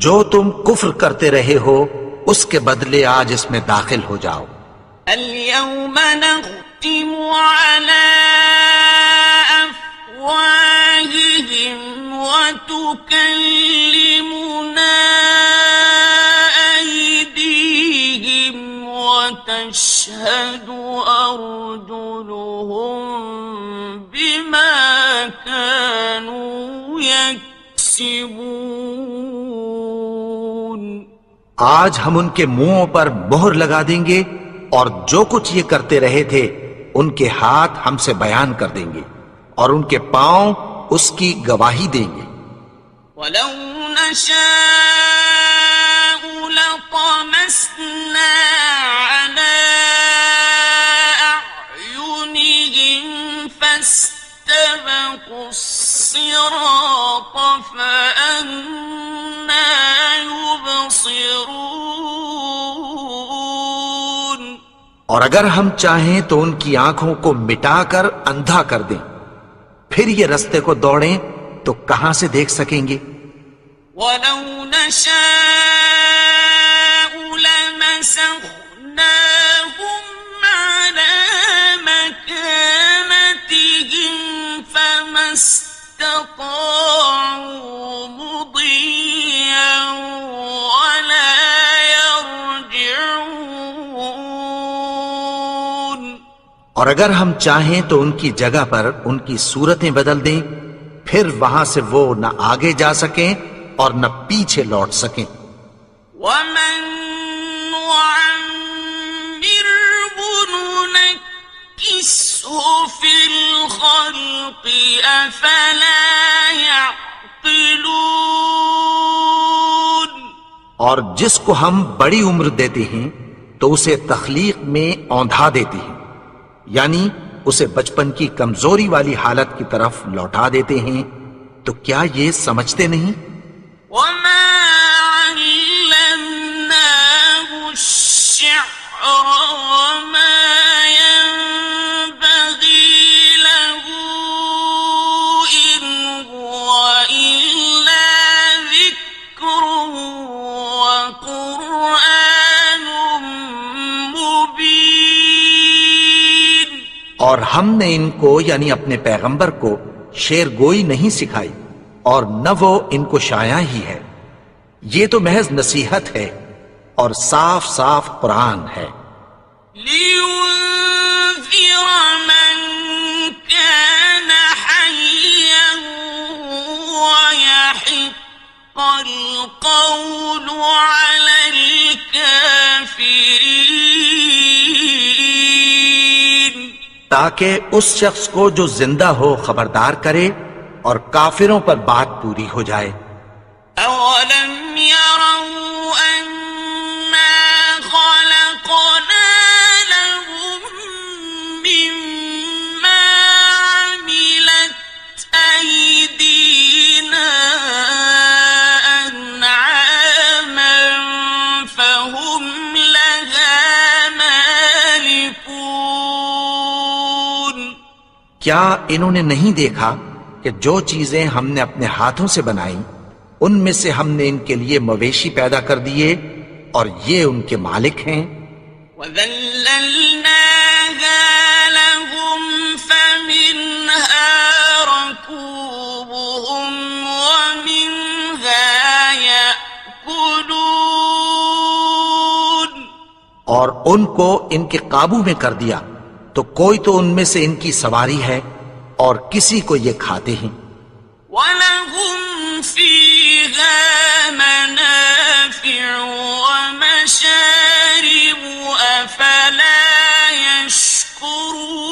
جو تم کفر کرتے رہے ہو اس کے بدلے آج اس میں داخل ہو جاؤ۔ اليوم نختم على أفواههم وتكلمنا أيديهم وتشهد أرجلهم بما كانوا يكسبون، آج ہم ان کے منہوں پر مہر لگا دیں گے اور جو کچھ یہ کرتے رہے تھے ان کے ہاتھ ہم سے بیان کر دیں گے اور ان کے پاؤں اس کی گواہی دیں گے۔ وَلَوْ نَشَاءُ لَطَمَسْنَا عَلَىٰ أَعْيُنِهِمْ فَاسْتَبَقُوا الصِّرَاطَ فَأَنَّىٰ يُبْصِرُونَ، اور اگر ہم چاہیں تو ان کی آنکھوں کو مٹا کر اندھا کر دیں، پھر یہ رستے کو دوڑیں تو کہاں سے دیکھ سکیں گے؟ وَلَوْ نَشَاءُ لَمَسَخْنَاهُمْ عَلَىٰ مَكَانَتِهِمْ فَمَا اسْتَطَاعُوا مُضِيًّا وَلَا يَرْجِعُونَ، اور اگر ہم چاہیں تو ان کی جگہ پر ان کی صورتیں بدل دیں، پھر وہاں سے وہ نہ آگے جا سکیں اور نہ پیچھے لوٹ سکیں۔ وَمَن نُّعَمِّرْهُ نُنَكِّسْهُ فِي الْخَلْقِ أَفَلَا يَعْقِلُونَ، اور جس کو ہم بڑی عمر دیتے ہیں تو اسے تخلیق میں اوندھا دیتے ہیں، یعنی اسے بچپن کی کمزوری والی حالت کی طرف لوٹا دیتے ہیں، تو کیا یہ سمجھتے نہیں؟ وَمَا عَلَّمْنَاهُ الشِّعْرَ وَمَا يَنبَغِي لَهُ إِنْ هُوَ إِلَّا ذِكْرٌ وَقُرْآنٌ مُبِينٌ، اور ہم نے ان کو یعنی اپنے پیغمبر کو شعر گوئی نہیں سکھائی اور نہ وہ ان کو شایع ہی ہے، یہ تو محض نصیحت ہے اور صاف صاف قرآن ہے۔ لِيُنذِرَ مَن كَانَ حَيًّا وَيَحِقَّ الْقَوْلُ عَلَى الْكَافِرِينَ، تاکہ اس شخص کو جو زندہ ہو خبردار کرے اور کافروں پر بات پوری ہو جائے۔ أَوَلَمْ يَرَوْا أَنَّا خَلَقْنَا لَهُم مِّمَّا عَمِلَتْ أَيْدِينَا أَنْعَامًا فَهُمْ لَهَا مَالِكُونَ، کیا انہوں نے نہیں دیکھا کہ جو چیزیں ہم نے اپنے ہاتھوں سے بنائی ان میں سے ہم نے ان کے لیے مویشی پیدا کر دیے اور یہ ان کے مالک ہیں. وَذَلَّلْنَاهَا لَهُمْ فَمِنْهَا رَكُوبُهُمْ وَمِنْهَا يَأْكُلُونَ اور ان کو ان کے قابو میں کر دیا تو کوئی تو ان میں سے ان کی سواری ہے اور کسی کو یہ کھاتے ہیں. وَلَهُمْ فِيهَا مَنَافِعُ وَمَشَارِبُ أَفَلَا يَشْكُرُونَ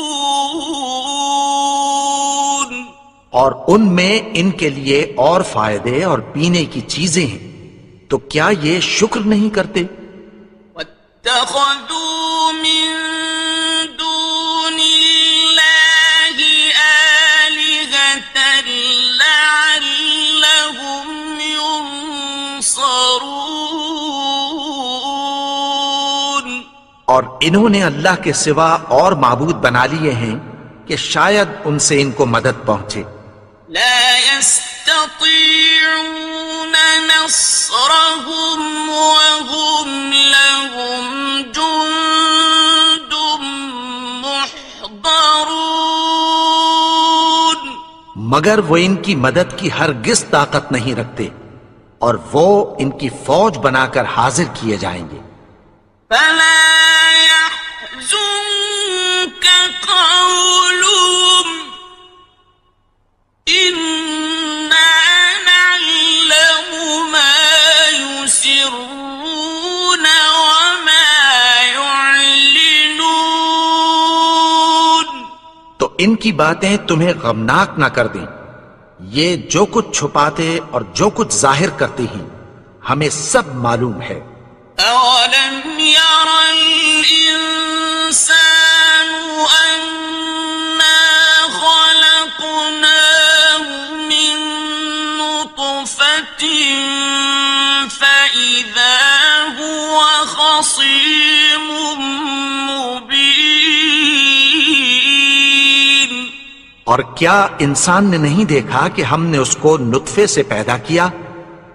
اور ان میں ان کے لیے اور فائدے اور پینے کی چیزیں ہیں تو کیا یہ شکر نہیں کرتے؟ وَاتَّخَذُوا مِن دُونِ اللَّهِ آلِهَةً لَعَلَّهُمْ يُنصَرُونَ اور انہوں نے اللہ کے سوا اور معبود بنا لیے ہیں کہ شاید ان سے ان کو مدد پہنچے. لا يستطيعون نصرهم وهم لهم جند محضرون مگر وہ ان کی مدد کی ہرگز طاقت نہیں رکھتے اور وہ ان کی فوج بنا کر حاضر کیے جائیں گے. فلا يحزنك قولهم إنا نعلم ما يسرون وما يعلنون تو ان کی باتیں تمہیں غمناک نہ کر دیں. یہ جو کچھ چھپاتے اور جو کچھ ظاہر کرتے ہیں ہمیں سب معلوم ہے. أولم ير الإنسان أنا خلقناه من نطفة فإذا هو خصيم مبين اور کیا انسان نے نہیں دیکھا کہ ہم نے اس کو نطفے سے پیدا کیا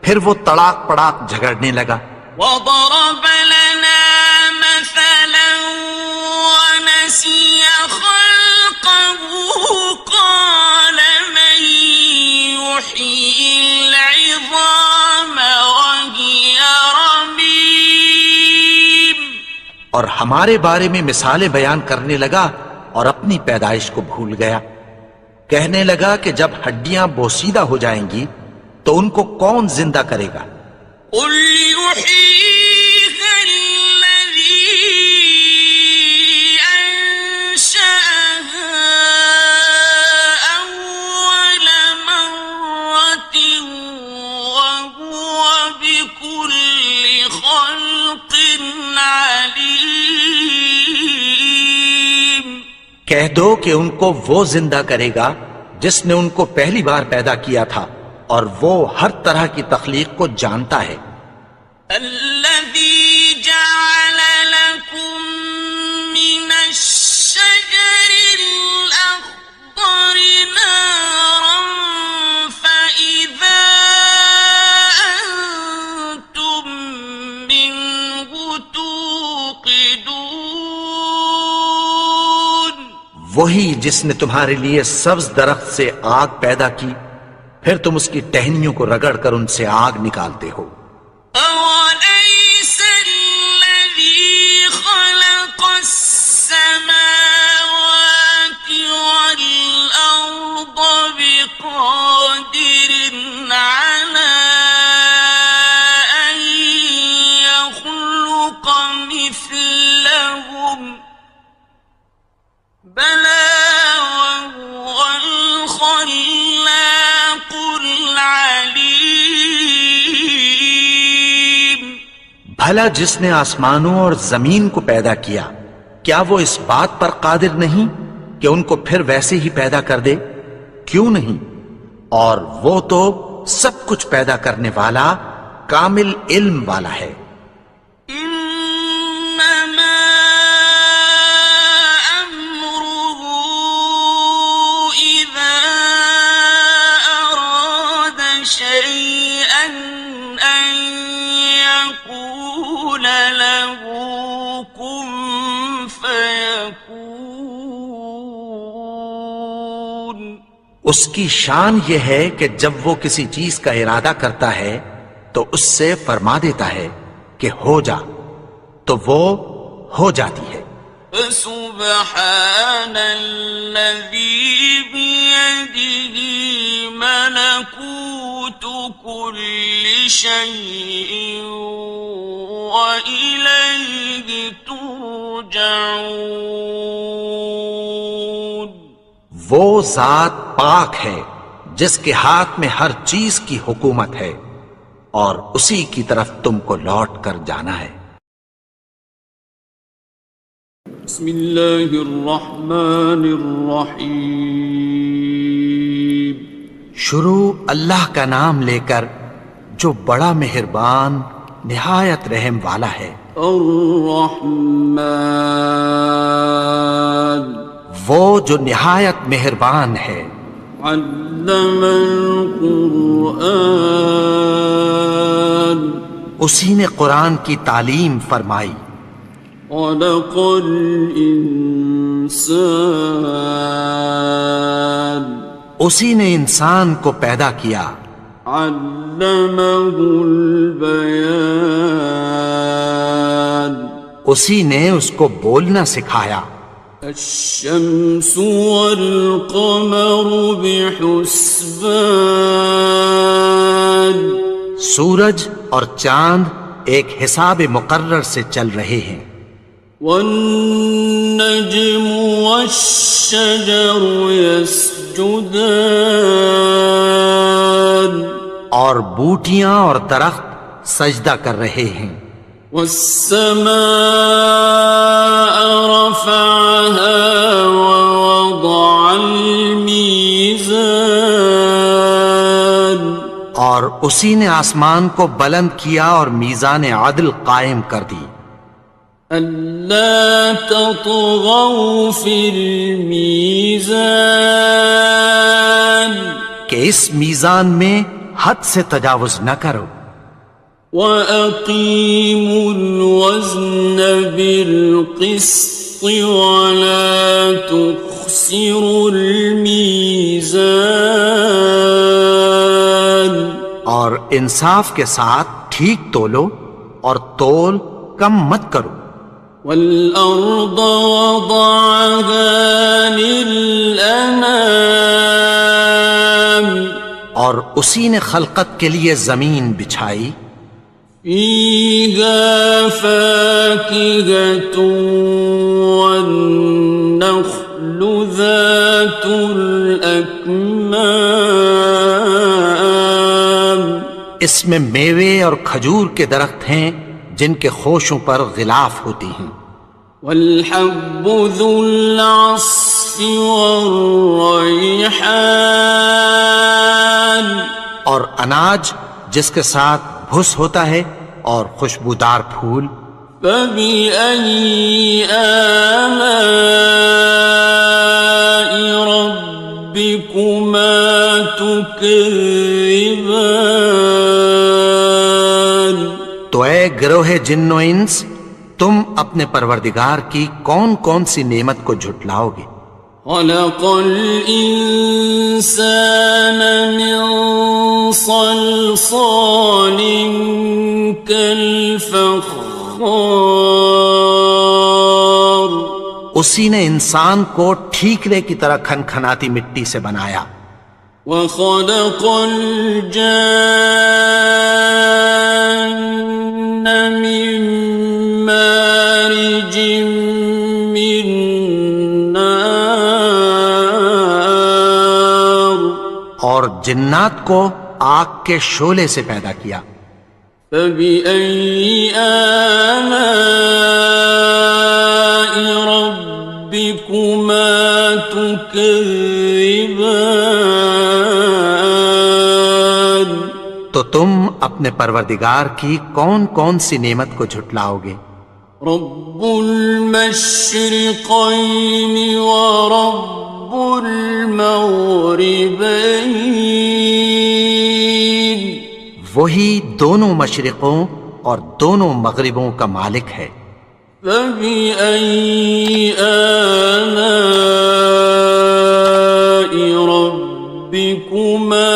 پھر وہ تڑاک پڑاک جھگڑنے لگا. وضرب لنا مثلا ونسي خلقه قال من يحيي العظام وهي رميم اور ہمارے بارے میں مثالیں بیان کرنے لگا اور اپنی پیدائش کو بھول گیا. کہنے لگا کہ جب ہڈیاں بوسیدہ ہو جائیں گی تو ان کو کون زندہ کرے گا؟ قل يحييها الذي أنشأها أول مرة وهو بكل خلق عليم کہہ دو کہ ان کو وہ زندہ کرے گا جس نے ان کو پہلی بار پیدا کیا تھا اور وہ ہر طرح کی تخلیق کو جانتا ہے. الذي جعل لكم من الشجر الأخضر نارا فإذا أنتم منه توقدون وہی جس نے تمہارے لیے سبز درخت سے آگ پیدا کی پھر تم اس کی ٹہنیوں کو رگڑ کر ان سے آگ نکالتے ہو. أوليس الذي خلق السماوات والأرض بقادر على أن يخلق مثلهم بلى وهو الخلاق العليم بھلا جس نے آسمانوں اور زمین کو پیدا کیا کیا وہ اس بات پر قادر نہیں کہ ان کو پھر ویسے ہی پیدا کر دے؟ کیوں نہیں؟ اور وہ تو سب کچھ پیدا کرنے والا کامل علم والا ہے. إنما أمره إذا أراد شيئا أن يقول له كن فيكون. اس کی شان یہ ہے کہ جب وہ کسی چیز کا ارادہ کرتا ہے تو اس سے فرما دیتا ہے کہ ہو جا، تو وہ ہو جاتی ہے. فسبحان الذي بيده ملكوت كل شيء وإليه ترجعون. وہ ذات پاک ہے جس کے ہاتھ میں ہر چیز کی حکومت ہے اور اسی کی طرف تم کو لوٹ کر جانا ہے. بسم اللہ الرحمن الرحیم. شروع اللہ کا نام لے کر جو بڑا مہربان نہایت رحم والا ہے. الرحمن وہ جو نہایت مہربان ہے. علم القرآن اسی نے قرآن کی تعلیم فرمائی. خلق الانسان اسی نے انسان کو پیدا کیا. علمہ البیان اسی نے اس کو بولنا سکھایا. الشمس والقمر بحسبان سورج اور چاند ایک حساب مقرر سے چل رہے ہیں. والنجم والشجر يسجدان اور بوٹیاں اور درخت سجدہ کر رہے ہیں. والسماء رفعها ووضع الميزان اور اسی نے آسمان کو بلند کیا اور میزان عدل قائم کر دی. ألا تطغوا في الميزان کہ اس میزان میں حد سے تجاوز نہ کرو. وَأَقِيمُوا الْوَزْنَ بِالْقِسْطِ وَلَا تُخْسِرُوا الْمِيزَانَ اور انصاف کے ساتھ ٹھیک تولو اور تول کم مت کرو. وَالْأَرْضَ وَضَعَهَا لِلْأَنَامِ اور اسی نے خلقت کے لیے زمین بچھائی. فِيهَا فَاكِهَةٌ وَالنَّخْلُ ذَاتُ الْأَكْمَامِ اس میں میوے اور کھجور کے درخت ہیں جن کے خوشوں پر غلاف ہوتی ہیں. وَالْحَبُّ ذُو الْعَصْفِ وَالرَّيْحَانِ اور اناج جس کے ساتھ بھس ہوتا ہے اور خوشبودار پھول. فَبِأَيِّ آلَاءِ رَبِّكُمَا تُكَذِّبَانِ تو اے گروہ جن و انس، تم اپنے پروردگار کی کون کون سی نعمت کو جھٹلاؤ گے؟ خَلَقَ الْإِنسَانَ مِنْ صَلْصَالٍ كَالْفَخَّارِ اسی نے انسان کو ٹھیکرے کی طرح کھنکھناتی مٹی سے بنایا. وَخَلَقَ الْجَانَّ مِن مَّارِجٍ مِّن نَّارٍ اور جنات کو آگ کے شعلے سے پیدا کیا. فَبِأَيِّ آلَاءِ رَبِّكُمَا تُكَذِّبَانِ تو تم اپنے پروردگار کی کون کون سی نعمت کو جھٹلاؤ گے؟ رب المشرقين ورب المغربين وہی دونوں مشرقوں اور دونوں مغربوں کا مالک ہے۔ فبأي آلاء ربكما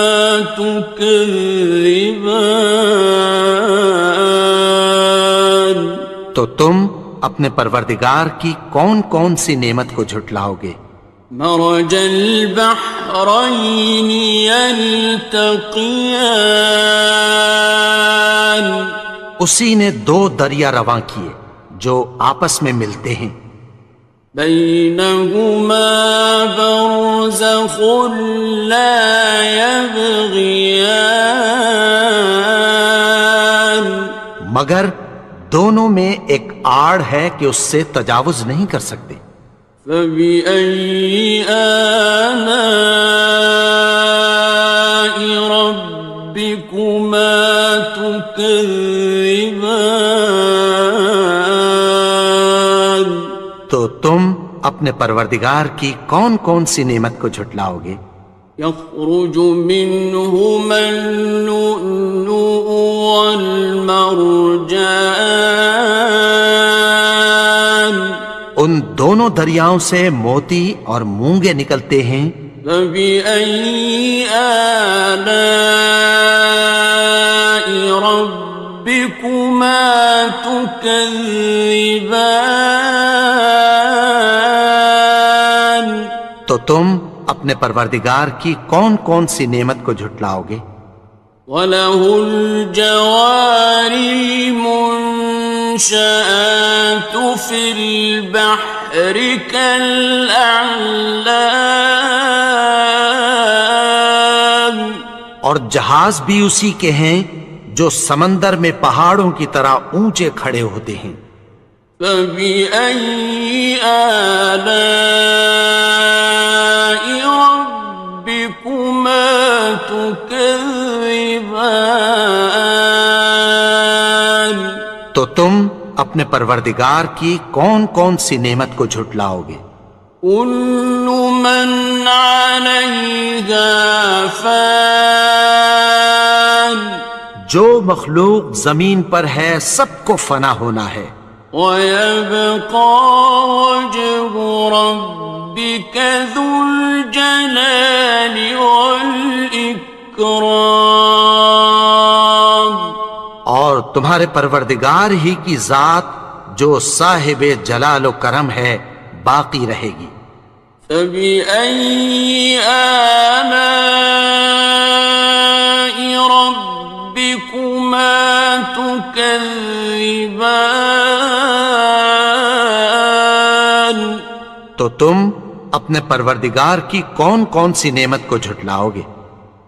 تكذبان؟ تو تم اپنے پروردگار کی کون کون سی نعمت کو جھٹلاؤ گے؟ مرج البحرين يلتقيان، اسی نے دو دریا رواں کیے جو آپس میں ملتے ہیں، بينهما برزخ لا يبغيان، مگر دونوں میں ایک آڑ ہے کہ اس سے تجاوز نہیں کر سکتے۔ فبأي آلاء ربكما تكذبان؟ تو تم اپنے پروردگار کی کون کون سی نعمت کو جھٹلاؤ گے؟ يخرج منهما اللؤلؤ والمرجان، ان دونوں دریاؤں سے موتی اور مونگے نکلتے ہیں۔ فبأي آلاء ربكما تكذبان؟ تو تم اپنے پروردگار کی کون کون سی نعمت کو جھٹلاؤ گے؟ وَلَهُ الْجَوَارِ الْمُنشَآتُ فِي الْبَحْرِ كَالْأَعْلَامِ، اور جہاز بھی اسی کے ہیں جو سمندر میں پہاڑوں کی طرح اونچے کھڑے ہوتے ہیں۔ فَبِأَيِّ آلَاءِ رَبِّكُمَا تُكَذِّبَانِ؟ تو تم اپنے پروردگار کی کون کون سی نعمت کو جھٹلاؤ گے؟ كُلُّ مَنْ عَلَيْهَا فَانٍ، جو مخلوق زمین پر ہے سب کو فنا ہونا ہے، وَيَبْقَى وَجْهُ رَبِّكَ ذُو الْجَلَالِ وَالْإِكْرَامِ، اور تمہارے پروردگار ہی کی ذات جو صاحب جلال و کرم ہے باقی رہے گی۔ فَبِأَيِّ آلَاءِ رَبِّكُمَا تُكَذِّبَانِ؟ تو تم اپنے پروردگار کی کون کون سی نعمت کو جھٹلاؤ گے؟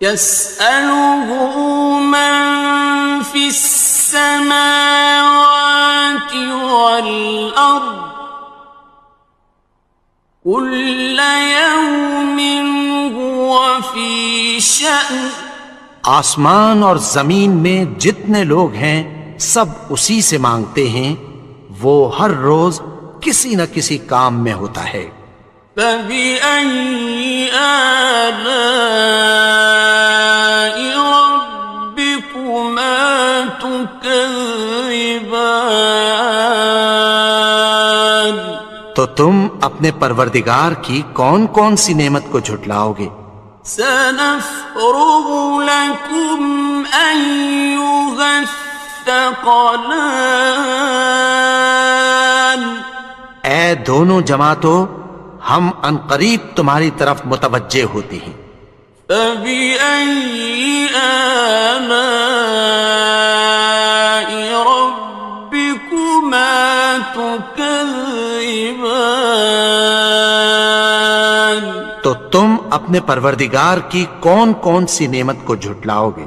يَسْأَلُهُ مَن فِي السَّمَاوَاتِ وَالْأَرْضِ كُلَّ يَوْمٍ هُوَ فِي شَأْنٍ، آسمان اور زمین میں جتنے لوگ ہیں سب اسی سے مانگتے ہیں، وہ ہر روز کسی نہ کسی کام میں ہوتا ہے۔ فَبِأَيِّ آلَاءِ رَبِّكُمَا تُكَذِّبَانِ؟ تو تم اپنے پروردگار کی کون کون سی نعمت کو جھٹلاؤ گے؟ سَنَفْرُغُ لَكُمْ أَيُّهَ الثَّقَلَانِ؟ اے دونوں جماعتوں، ہم عنقریب تمہاری طرف متوجہ ہوتے ہیں۔ فَبِأَيِّ آلَاءِ رَبِّكُمَا تُكَذِّبَانِ؟ تو تم اپنے پروردگار کی کون کون سی نعمت کو جھٹلاؤ گے؟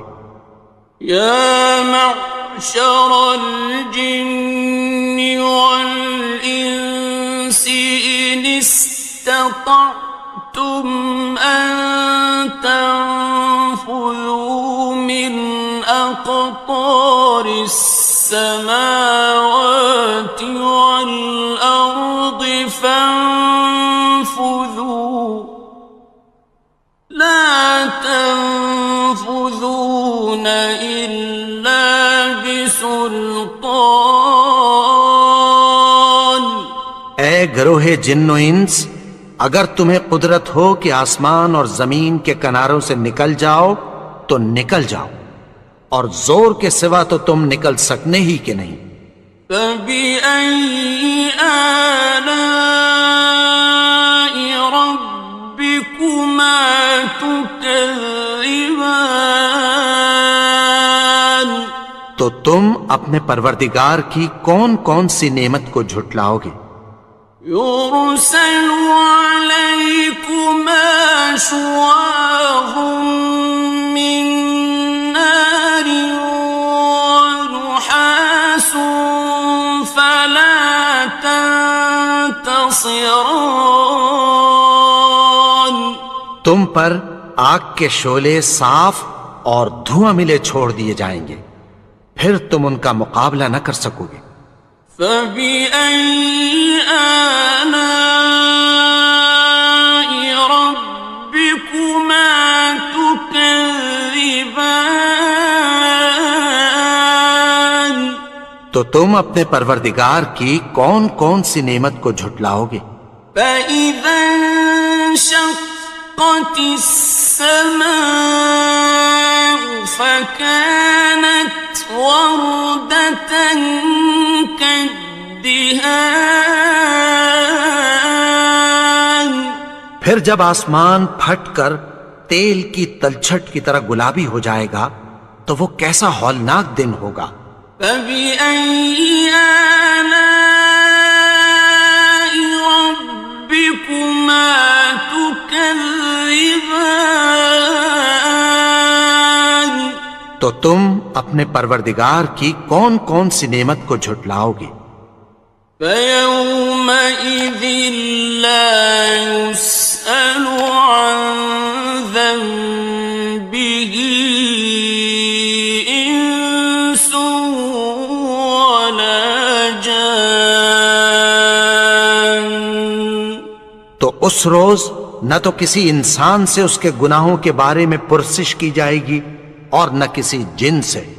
يَا مَعْشَرَ الْجِنِّ وَالْإِنسِ إِنِ اسْتَطَعْتُمْ أَن تَنفُذُوا مِنْ أَقْطَارِ السَّمَاوَاتِ وَالْأَرْضِ فَانفُذُوا، لَا تَنفُذُونَ إلا بسلطان اے گروہ جن و انس، اگر تمہیں قدرت ہو کہ آسمان اور زمین کے کناروں سے نکل جاؤ تو نکل جاؤ، اور زور کے سوا تو تم نکل سکنے ہی کہ نہیں۔ فبأي آلاء ربكما تكذبان؟ تو تم اپنے پروردگار کی کون کون سی نعمت کو جھٹلاؤ گے؟ يرسل عليكما شواظ من نار ونحاس فلا تنتصران۔ تم پر آگ کے شعلے صاف اور دھواں ملے چھوڑ دیے جائیں گے، پھر تم ان کا مقابلہ نہ کر سکو گے۔ فبأي آلاء ربكما تكذبان؟ تو تم اپنے پروردگار کی کون کون سی نعمت کو جھٹلاؤ گے؟ فإذا انشقت السماء فكانت وردة كالدهان۔ پھر جب آسمان پھٹ کر تیل کی تلچھٹ کی طرح گلابی ہو جائے گا تو وہ کیسا ہولناک دن ہوگا۔ فبأي آلاء ربكما تكذبان؟ تو تم اپنے پروردگار کی کون کون سی نعمت کو جھٹلاؤ گے؟ فيومئذ لا يسأل عن ذنبه إنس ولا جان۔ تو اس روز نہ تو کسی انسان سے اس کے گناہوں کے بارے میں پرسش کی جائے گی اور نہ کسی جن سے۔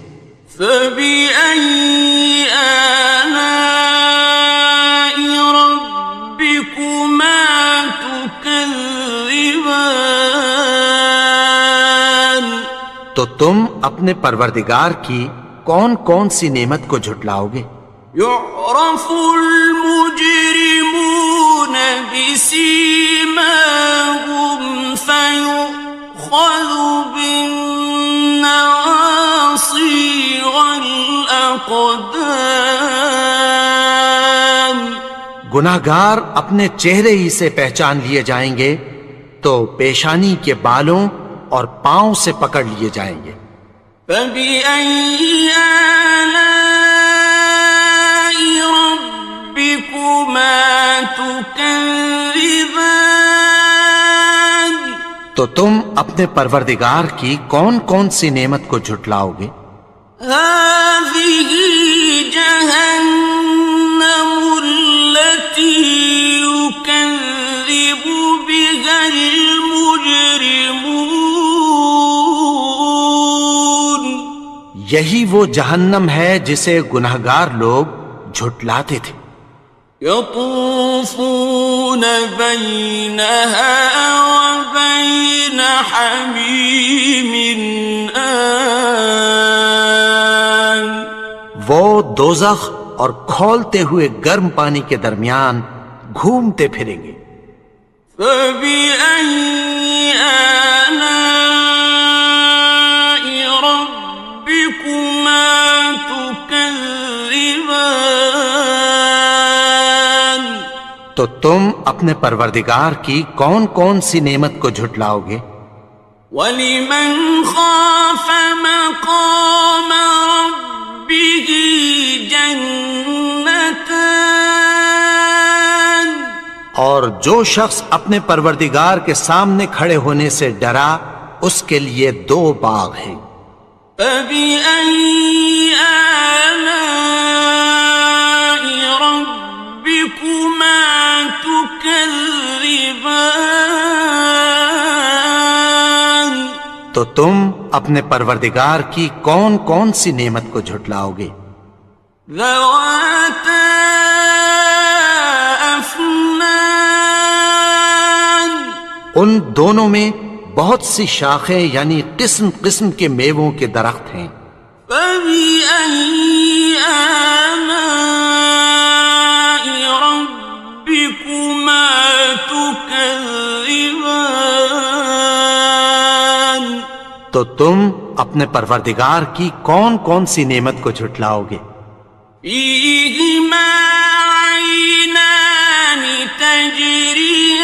فبأي آلاء ربكما تكذبان؟ تو تم اپنے پروردگار کی کون کون سی نعمت کو جھٹلاؤ گے؟ يعرف المجرمون بسيماهم فيؤخذ بالنواصي والأقدام۔ گناہگار اپنے چہرے ہی سے پہچان لیے جائیں گے تو پیشانی کے بالوں اور پاؤں سے پکڑ لیے جائیں گے۔ فبأي آلاء ربكما تكذبان؟ تو تم اپنے پروردگار کی کون کون سی نعمت کو جھٹلاؤ گے؟ هذه جهنم التي يكذب بها المجرمون۔ یہی وہ جہنم ہے جسے گناہگار لوگ جھٹلاتے تھے۔ يطوفون بينها وبين حميم آن۔ وہ دوزخ اور کھولتے ہوئے گرم پانی کے درمیان گھومتے پھریں گے۔ فبأي آلاء ربكما تكذبان؟ تو تم اپنے پروردگار کی کون کون سی نعمت کو جھٹلاؤ گے؟ وَلِمَنْ خَافَ مَقَامَ رَبِّهِ جَنَّتَانِ؟ اور جو شخص اپنے پروردگار کے سامنے کھڑے ہونے سے ڈرا اس کے لیے 2 باغ ہیں۔ فَبِأَيِّ آلَاءِ رَبِّكُمَا تُكَذِّبَانِ؟ تو تو تم اپنے پروردگار کی کون کون سی نعمت کو جھٹلاؤ گے؟ ذواتا افنان، ان دونوں میں بہت سی شاخیں یعنی قسم قسم کے میووں کے درخت ہیں۔ فبأي آلاء ربكما تكذبان، تو تم اپنے پروردگار کی کون کون سی نعمت کو جھٹلاؤ گے؟ فيهما عينان تجريان،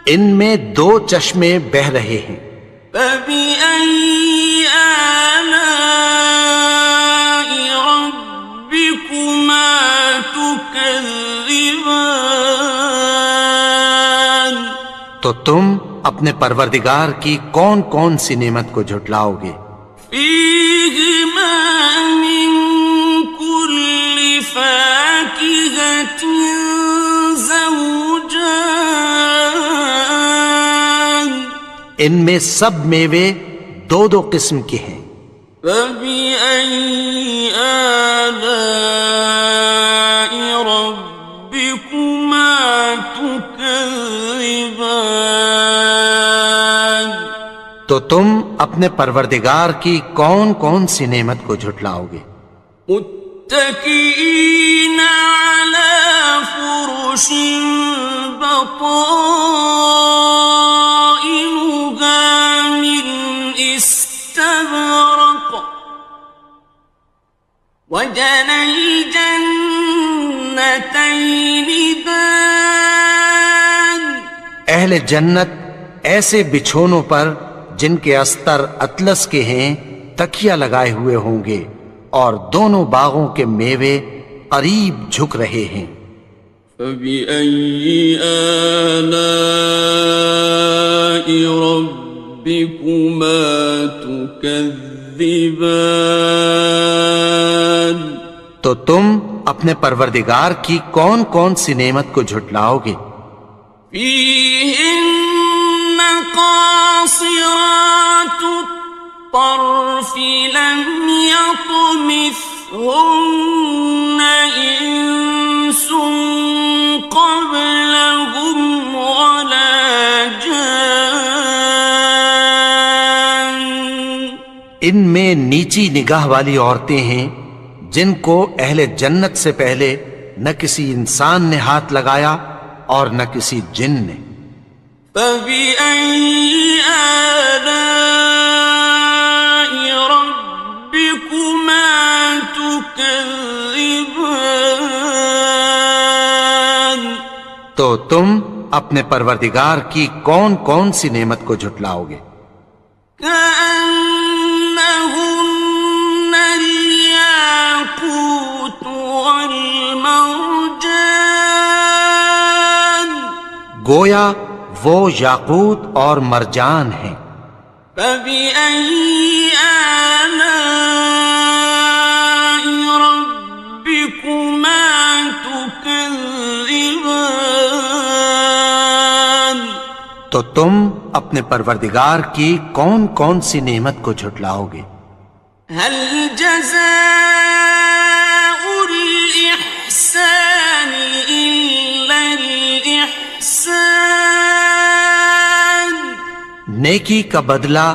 ان میں دو چشمے بہہ رہے ہیں۔ فبأي آلاء ربكما تكذبان، تو تم اپنے پروردگار کی کون کون سی نعمت کو جھٹلاؤ گے؟ فيهما من كل فاكهة زوجان، ان میں سب میوے دو دو قسم کے ہیں۔ فبأي آلاء ربكما تكذبان، تو تم اپنے پروردگار کی کون کون سی نعمت کو جھٹلاؤ گے؟ متكئين على فرش بطائنها من استبرق، وجنى الجنتين دان، اہل جنت ایسے بچھونوں پر جن کے استر اطلس کے ہیں تکیہ لگائے ہوئے ہوں گے، اور دونوں باغوں کے میوے قریب جھک رہے ہیں۔ فبأي آلاء ربكما تكذبان، تو تم اپنے پروردگار کی کون کون سی نعمت کو جھٹلاؤ گے؟ فيهن قاصرات الطرف لم يطمثهن إنس قبلهم ولا جان، ان میں نیچی نگاہ والی عورتیں ہیں جن کو اہل جنت سے پہلے نہ کسی انسان نے ہاتھ لگایا اور نہ کسی جن نے۔ فبأي آلاء ربكما تكذبان، تو تم اپنے پروردگار کی کون کون سی نعمت کو جھٹلاؤ گے؟ كأنهن الياقوت والمرجان، گویا وہ یاقوت اور مرجان ہیں۔ فبأي آلاء ربكما تكذبان، تو تم اپنے پروردگار کی کون کون سی نعمت کو جھٹلاؤ گے؟ هل جزاء الإحسان إلا الإحسان، نیکی کا بدلہ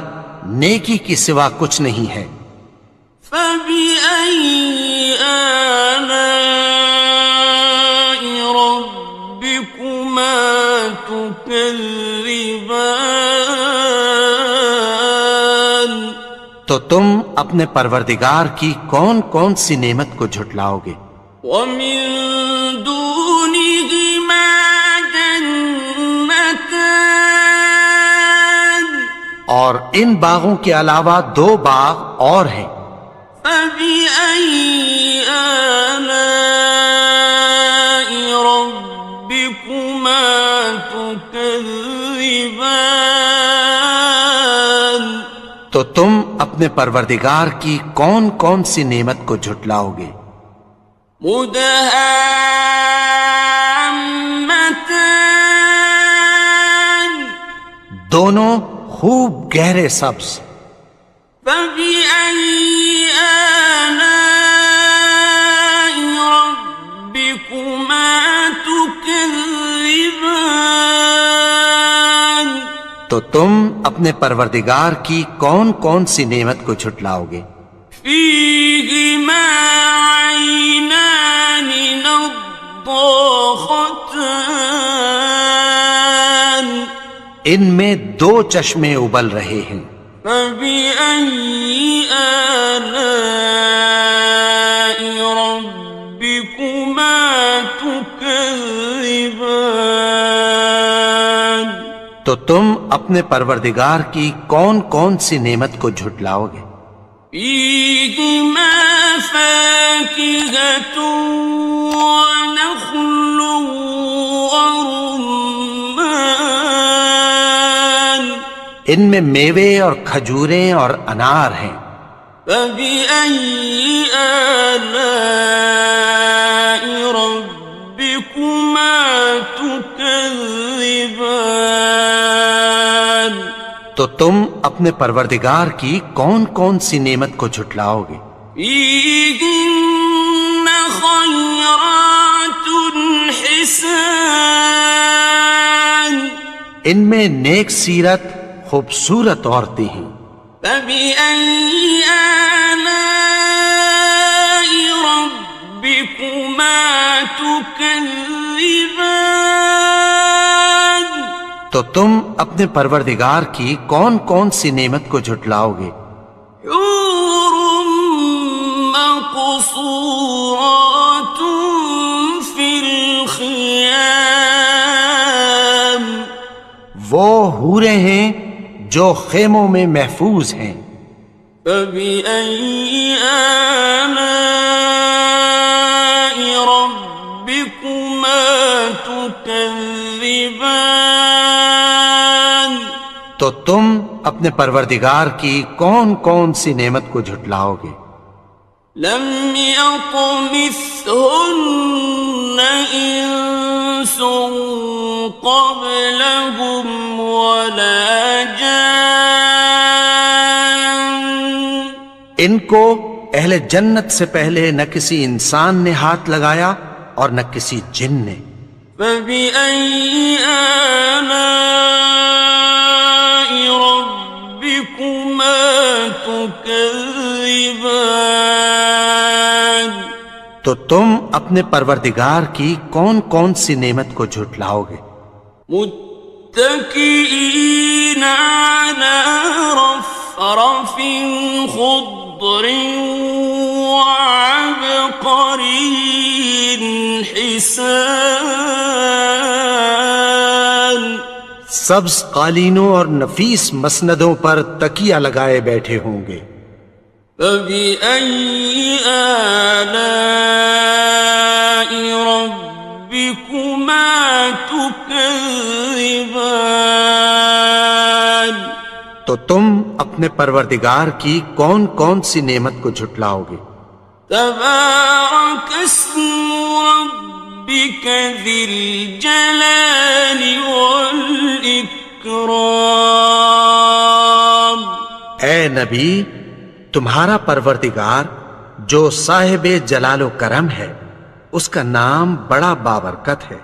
نیکی کی سوا کچھ نہیں ہے۔ فبأي آلاء ربكما تكذبان، تو تم اپنے پروردگار کی کون کون سی نعمت کو جھٹلاؤ گے؟ ومن دونهما جنتان، اور ان باغوں کے علاوہ دو باغ اور ہیں۔ فبأي آلاء ربكما تكذبان، تو تم اپنے پروردگار کی کون کون سی نعمت کو جھٹلاؤ گے؟ مدهامتان، دونوں خوب گہرے سبز. فبأي آلاء ربكما تكذبان تو تم اپنے پروردگار کی کون کون سی نعمت کو جھٹلاؤ گے؟ فيهما عينان نضاختان ان میں دو چشمے ابل رہے ہیں. فبأي آلاء ربكما تكذبان تو تم اپنے پروردگار کی کون کون سی نعمت کو جھٹلاؤ گے؟ فيهما فاكهة ونخل ورمان ان میں میوے اور کھجوریں اور انار ہیں. فبأي آلاء ربكما تكذبان تو تم اپنے پروردگار کی کون کون سی نعمت کو جھٹلاؤ گے؟ فيهن خيرات حسان ان میں نیک سیرت خوبصورت عورتیں ہیں. فبأي آلاء ربكما تكذبان تو تم اپنے پروردگار کی کون کون سی نعمت کو جھٹلاؤ گے؟ حور مقصورات في الخيام وہ حوریں ہیں جو خیموں میں محفوظ ہیں. فبأي آلاء ربكما تكذبان تو تم اپنے پروردگار کی کون کون سی نعمت کو جھٹلاؤ گے؟ لم يطمثهن إنس قبلهم ولا جان ان کو اہل جنت سے پہلے نہ کسی انسان نے ہاتھ لگایا اور نہ کسی جن نے. فبأي آلاء ربكما تكذبان تو تم اپنے پروردگار کی کون کون سی نعمت کو جھٹلاؤ گے؟ متكئين على رفرف خضر وعبقري حسان سبز قالینوں اور نفیس مسندوں پر تکیہ لگائے بیٹھے ہوں گے. فبأي آلاء ربكما تكذبان تو تم اپنے پروردگار کی کون کون سی نعمت کو جھٹلاؤ گے؟ تبارك اسم ربك ذي الجلال والإكرام اے نبی، تمہارا پروردگار جو صاحب جلال و کرم ہے، اس کا نام بڑا بابرکت ہے.